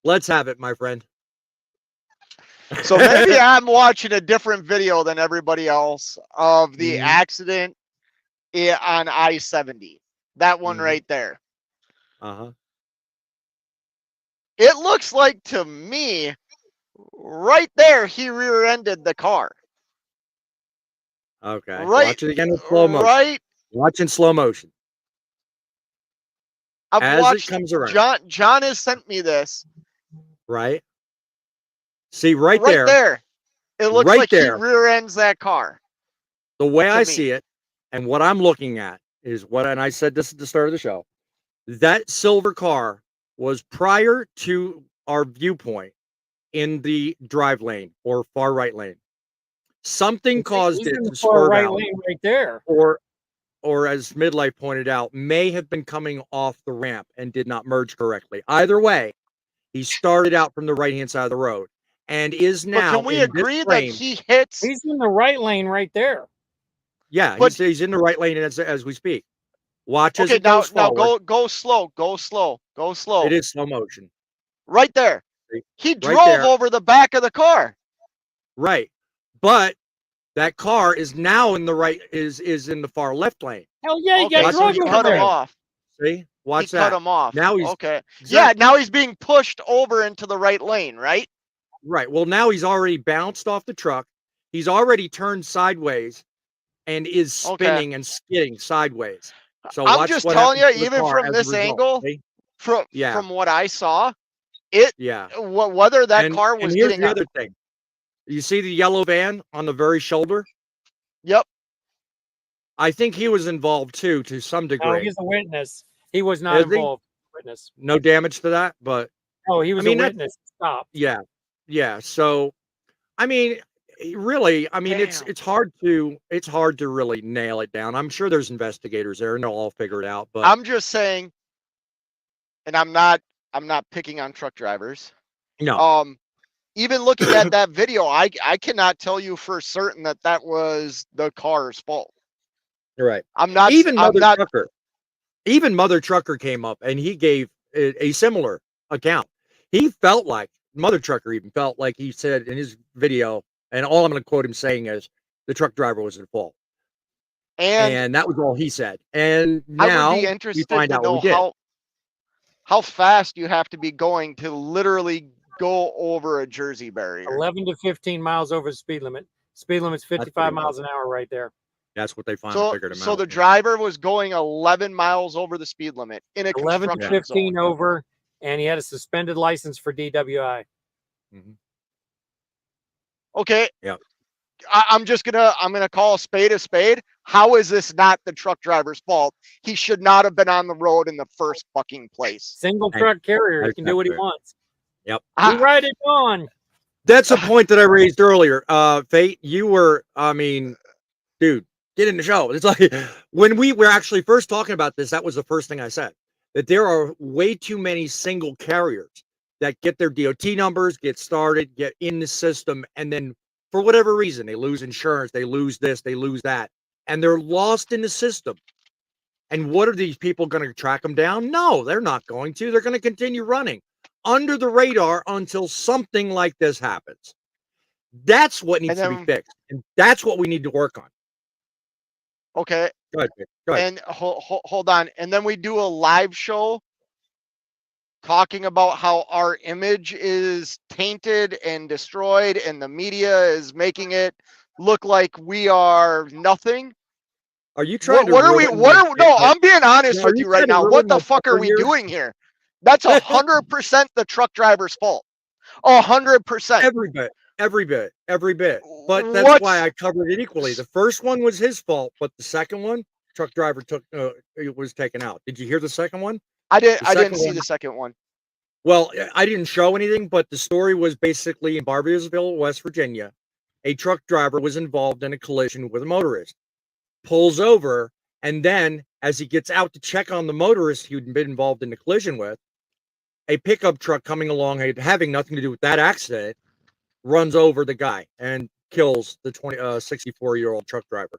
Let's have it, my friend. So maybe I'm watching a different video than everybody else of the accident on I-70. That one right there. It looks like to me, right there, he rear-ended the car. Okay. Right, Watch it again in slow motion. Right. Watch in slow motion. I've watched, it comes around. John has sent me this. Right. See, right there. It looks right like there. he rear ends that car. The way I see it, and what I'm looking at is and I said this at the start of the show, that silver car was prior to our viewpoint in the drive lane or far right lane. Something caused it to spurt right out. lane right there. Or as Midlife pointed out, may have been coming off the ramp and did not merge correctly. Either way, he started out from the right-hand side of the road and is now. But can we agree that he hits? He's in the right lane right there. Yeah, but, he's in the right lane as we speak. Watch as okay, it goes forward. Now go slow. It is slow motion. Right there. He drove there. over the back of the car. Right. But that car is now in the right is in the far left lane. Hell yeah, you okay, got so he cut him off. See? Watch he that. Cut him off. Now he's okay. Yeah, now he's being pushed over into the right lane, right? Right. Well, now he's already bounced off the truck. He's already turned sideways and is spinning and skidding sideways. So I'm just telling you, even from this angle, from what I saw, whether that car was and here's getting the other thing. You see the yellow van on the very shoulder? Yep. I think he was involved too, to some degree. No, he's a witness. He was not involved. Witness. No damage to that, but he was a witness. Stop. Yeah. So, I mean, really, it's hard to really nail it down. I'm sure there's investigators there and they'll all figure it out. But I'm just saying, and I'm not picking on truck drivers. No. Even looking at that video, I cannot tell you for certain that that was the car's fault. You're right. I'm not. Even I'm Mother not. Trucker. Even Mother Trucker came up and he gave a similar account. He felt like Mother Trucker even felt like he said in his video, and all I'm going to quote him saying is the truck driver was at fault. And that was all he said. And now I would be we interested find to out what know we did. how fast you have to be going to literally go over a Jersey barrier. 11 to 15 miles over the speed limit. Speed limit's 55 miles an hour right there. That's what they finally figured him out. So the driver was going 11 miles over the speed limit in a 11 to construction 15 zone. over, and he had a suspended license for DWI. Okay. Yeah. I'm gonna call a spade. How is this not the truck driver's fault? He should not have been on the road in the first fucking place. Single truck carrier, he can do what he wants. Yep. You ride it on. That's a point that I raised earlier. Fate, you were, I mean, dude, get in the show. It's like when we were actually first talking about this, that was the first thing I said, that there are way too many single carriers that get their DOT numbers, get started, get in the system, and then for whatever reason, they lose insurance, they lose this, they lose that, and they're lost in the system. And what are these people going to track them down? No, they're not going to. They're going to continue running under the radar until something like this happens. That's what needs to be fixed. And that's what we need to work on. Okay. Go ahead, Vic. Go ahead. And hold on. And then we do a live show talking about how our image is tainted and destroyed and the media is making it look like we are nothing. Are you trying no, I'm being honest with you right now. What the fuck are we doing here? That's 100% the truck driver's fault. 100%. Every bit. But that's why I covered it equally. The first one was his fault, but the second one, truck driver it was taken out. Did you hear the second one? I didn't see the second one. Well, I didn't show anything, but the story was basically in Barbiersville, West Virginia. A truck driver was involved in a collision with a motorist, pulls over, and then as he gets out to check on the motorist he'd been involved in the collision with, a pickup truck coming along, having nothing to do with that accident, runs over the guy and kills the 64-year-old truck driver.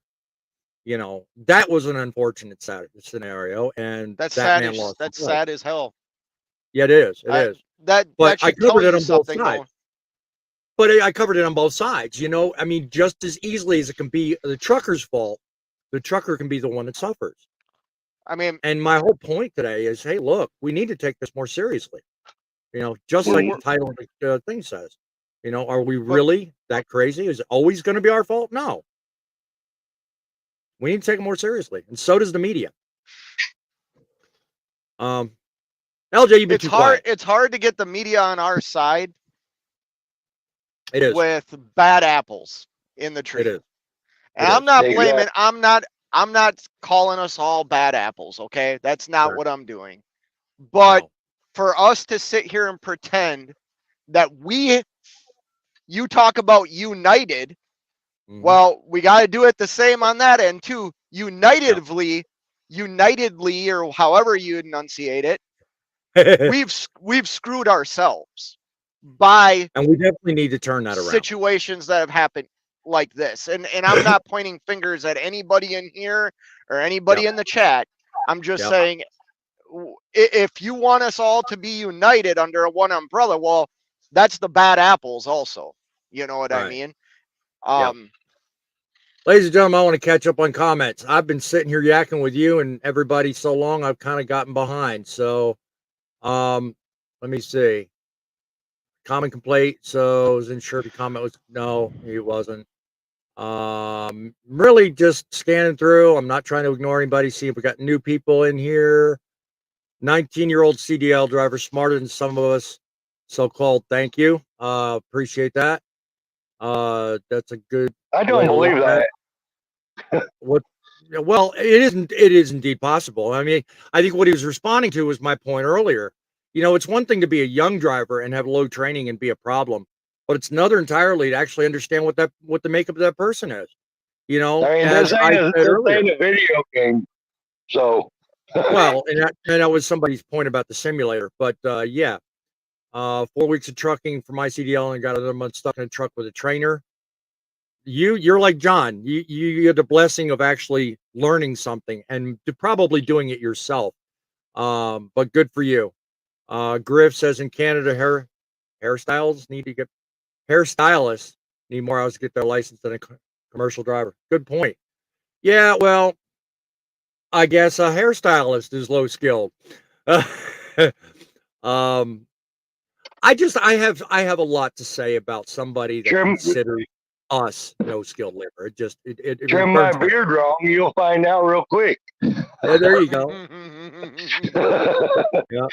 You know, that was an unfortunate scenario, and that's that sad. That's sad as hell. Yeah, it is. It is. But I covered it on both sides. Though. But I covered it on both sides. You know, I mean, just as easily as it can be the trucker's fault, the trucker can be the one that suffers. I mean, and my whole point today is, hey, look, we need to take this more seriously. You know, just like the title of the thing says. You know, are we really that crazy? Is it always going to be our fault? No. We need to take it more seriously, and so does the media. LJ, you've been too quiet. It's hard to get the media on our side. It is with bad apples in the tree. It is. And I'm not blaming. I'm not calling us all bad apples. Okay, that's not what I'm doing. But for us to sit here and pretend that you talk about united. Well, we got to do it the same on that end too. Unitedly, or however you enunciate it, we've screwed ourselves by, and we definitely need to turn that around. Situations that have happened like this, and I'm not pointing fingers at anybody in here or anybody in the chat. I'm just saying, if you want us all to be united under one umbrella, well, that's the bad apples also. You know what I mean? Ladies and gentlemen, I want to catch up on comments. I've been sitting here yakking with you and everybody so long, I've kind of gotten behind. So, let me see. Common complaint. So, wasn't sure if the comment was no, he wasn't. Really just scanning through. I'm not trying to ignore anybody. See if we got new people in here. 19-year-old CDL driver, smarter than some of us. So-called. Thank you. Appreciate that. That's a good. I don't believe that. What? Well, it isn't. It is indeed possible. I mean, I think what he was responding to was my point earlier. You know, it's one thing to be a young driver and have low training and be a problem, but it's another entirely to actually understand what the makeup of that person is. You know, I mean, as I said earlier, a video game, so. Well, and that was somebody's point about the simulator, but yeah. 4 weeks of trucking for my CDL and got another month stuck in a truck with a trainer. You're like John. You had the blessing of actually learning something and probably doing it yourself. But good for you. Griff says in Canada, hairstylists need more hours to get their license than a commercial driver. Good point. Yeah, well, I guess a hairstylist is low skilled. I have a lot to say about somebody that considers us no skilled labor. It Trim my beard wrong, you'll find out real quick. Yeah, there you go. Yeah.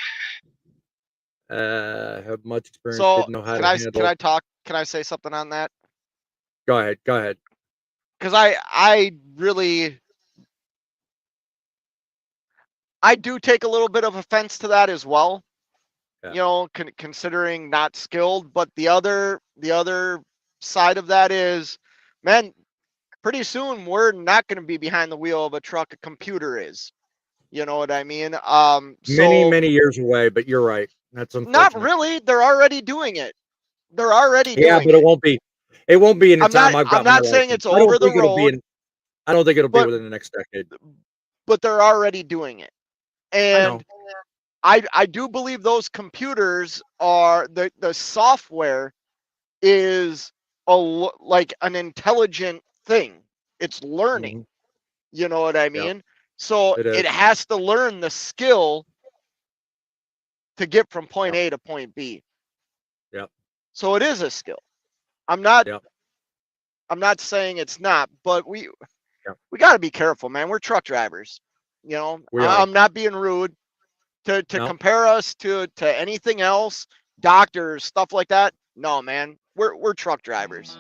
Have much experience. So didn't know how to handle. Can I say something on that? Go ahead. Because I really do take a little bit of offense to that as well. Yeah. You know, considering not skilled, but the other side of that is, man, pretty soon we're not going to be behind the wheel of a truck. A computer is. You know what I mean? Many years away, but you're right. That's unfortunate. Not really. They're already doing it. They're already doing it. Yeah, but it won't be. It won't be in the time I've got. I'm not saying it's over the road. I don't think it'll be within the next decade. But they're already doing it, and I do believe those computers are the software is like an intelligent thing. It's learning. Mm-hmm. You know what I mean? Yep. So it has to learn the skill to get from point A to point B. Yeah. So it is a skill. I'm not saying it's not, but we got to be careful, man. We're truck drivers. You know, I'm not being rude to compare us to anything else, doctors, stuff like that. No, man. We're truck drivers.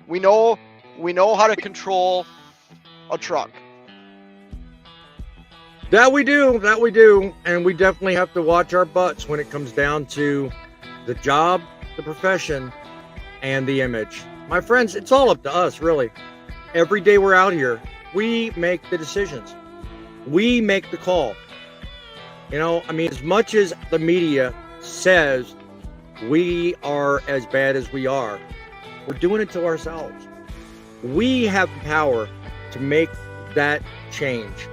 We know how to control a truck. That we do, and we definitely have to watch our butts when it comes down to the job, the profession, and the image. My friends, it's all up to us, really. Every day we're out here, we make the decisions. We make the call. You know, I mean, as much as the media says we are as bad as we are, we're doing it to ourselves. We have the power to make that change.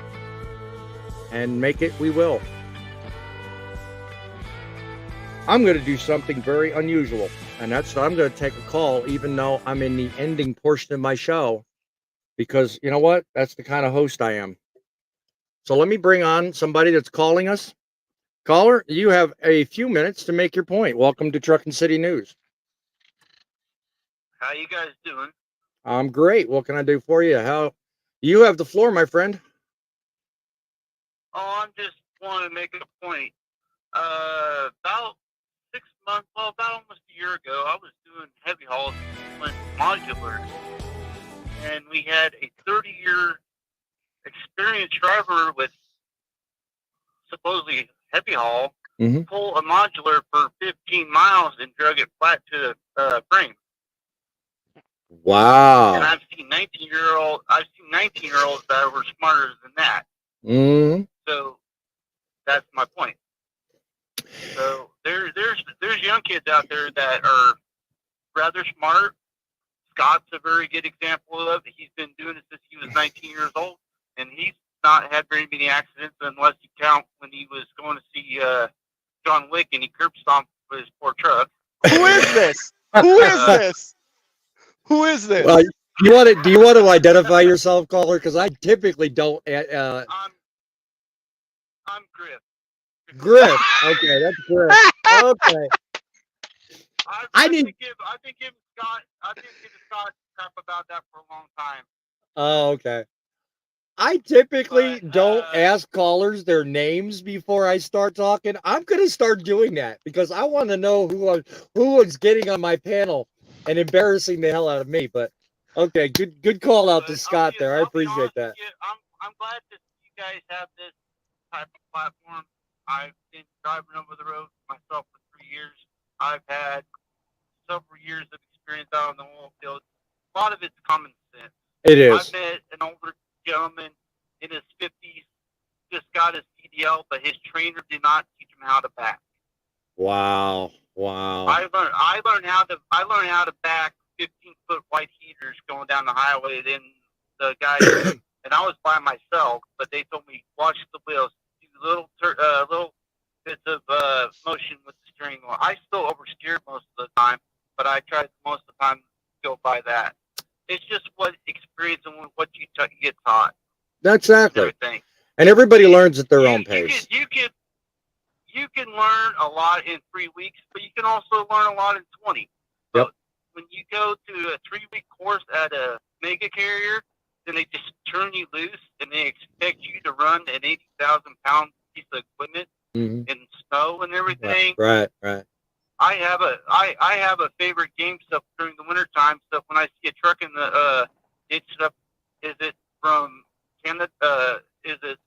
And make it, we will. I'm going to do something very unusual. And that's I'm going to take a call, even though I'm in the ending portion of my show. Because you know what? That's the kind of host I am. So let me bring on somebody that's calling us. Caller, you have a few minutes to make your point. Welcome to Trucking City News. How you guys doing? I'm great. What can I do for you? You have the floor, my friend. Oh, I'm just wanting to make a point. About 6 months, about almost a year ago, I was doing heavy hauls with Modular, and we had a 30-year experienced driver with supposedly heavy haul pull a Modular for 15 miles and drug it flat to the frame. Wow! And I've seen 19-year-olds that were smarter than that. Mm-hmm. So that's my point. So there's young kids out there that are rather smart. Scott's a very good example of it. He's been doing it since he was 19 years old, and he's not had very many accidents unless you count when he was going to see John Wick and he curb stomped his poor truck. Who is this? Who is this? Who is this? Well, do you want to identify yourself, caller? Because I typically don't. I'm Griff. Griff. Okay, that's Griff. Okay. I've been giving Scott crap about that for a long time. Oh, okay. I typically don't ask callers their names before I start talking. I'm going to start doing that because I want to know who is getting on my panel and embarrassing the hell out of me. But okay, good call out to Scott there. I appreciate that. I'm glad that you guys have this type of platform. I've been driving over the road myself for 3 years. I've had several years of experience out on the oil field. A lot of it's common sense. It is. I met an older gentleman in his 50s, just got his CDL, but his trainer did not teach him how to back. Wow. Wow. I learned how to back 15-foot white heaters going down the highway. Then the guy and I was by myself, but they told me watch the wheels, do little bits of motion with the steering wheel. I still oversteered most of the time, but I tried most of the time to go by that. It's just what experience and what you get taught. Exactly. Everything. And everybody learns at their own pace. You can learn a lot in 3 weeks, but you can also learn a lot in 20. Yep. But when you go to a 3-week course at a mega carrier, then they just turn you loose and they expect you to run an 80,000-pound piece of equipment in snow and everything. Right. I have a favorite game stuff during the wintertime stuff. When I see a truck in the ditch up, is it from Canada? Is it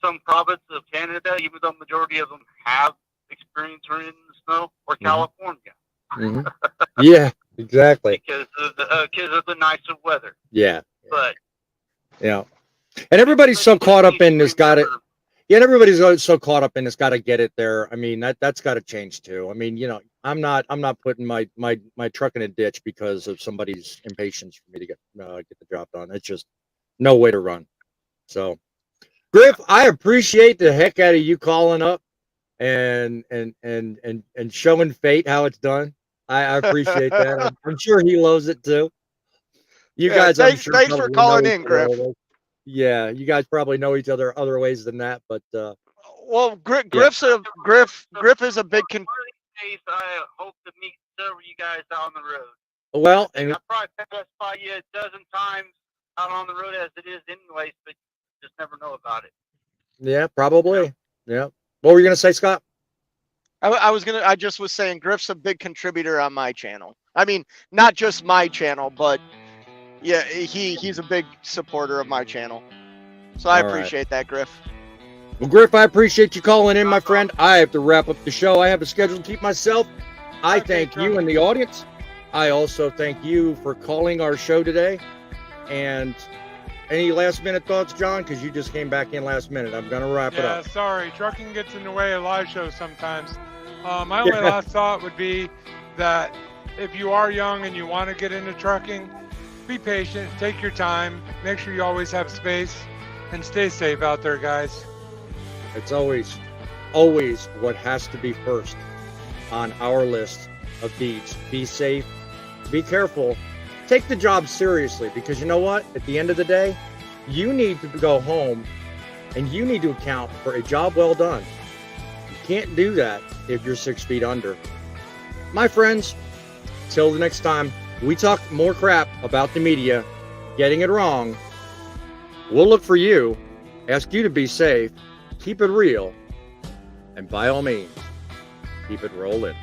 some province of Canada? Even though majority of them have experience running in the snow, or California. Yeah, exactly. Because of the nicer weather. Yeah. But yeah, and everybody's so caught up in this. Got it. Yeah, and everybody's so caught up in this. Got to get it there. I mean, that's got to change too. I mean, you know, I'm not putting my truck in a ditch because of somebody's impatience for me to get the job done. It's just no way to run. So, Griff, I appreciate the heck out of you calling up and showing Fate how it's done. I appreciate that. I'm sure he loves it too. You guys, thanks for calling in, Griff. Yeah, you guys probably know each other other ways than that, but well, Griff is a big. One of these days, I hope to meet several of you guys out on the road. Well, and I probably passed by you a dozen times out on the road as it is, anyways, but you just never know about it. Yeah, probably. Yeah. What were you gonna say, Scott? I just was saying Griff's a big contributor on my channel. I mean, not just my channel, but yeah, he's a big supporter of my channel. So I appreciate that, Griff. Well, Griff, I appreciate you calling in, my friend. I have to wrap up the show. I have a schedule to keep myself. I thank you and the audience. I also thank you for calling our show today. And any last minute thoughts, John? Because you just came back in last minute. I'm going to wrap it up. Yeah, sorry. Trucking gets in the way of live shows sometimes. My only last thought would be that if you are young and you want to get into trucking, be patient, take your time, make sure you always have space, and stay safe out there, guys. It's always what has to be first on our list of deeds. Be safe, be careful, take the job seriously, because you know what? At the end of the day, you need to go home and you need to account for a job well done. You can't do that if you're 6 feet under. My friends, till the next time we talk more crap about the media getting it wrong, we'll look for you, ask you to be safe, keep it real, and by all means, keep it rolling.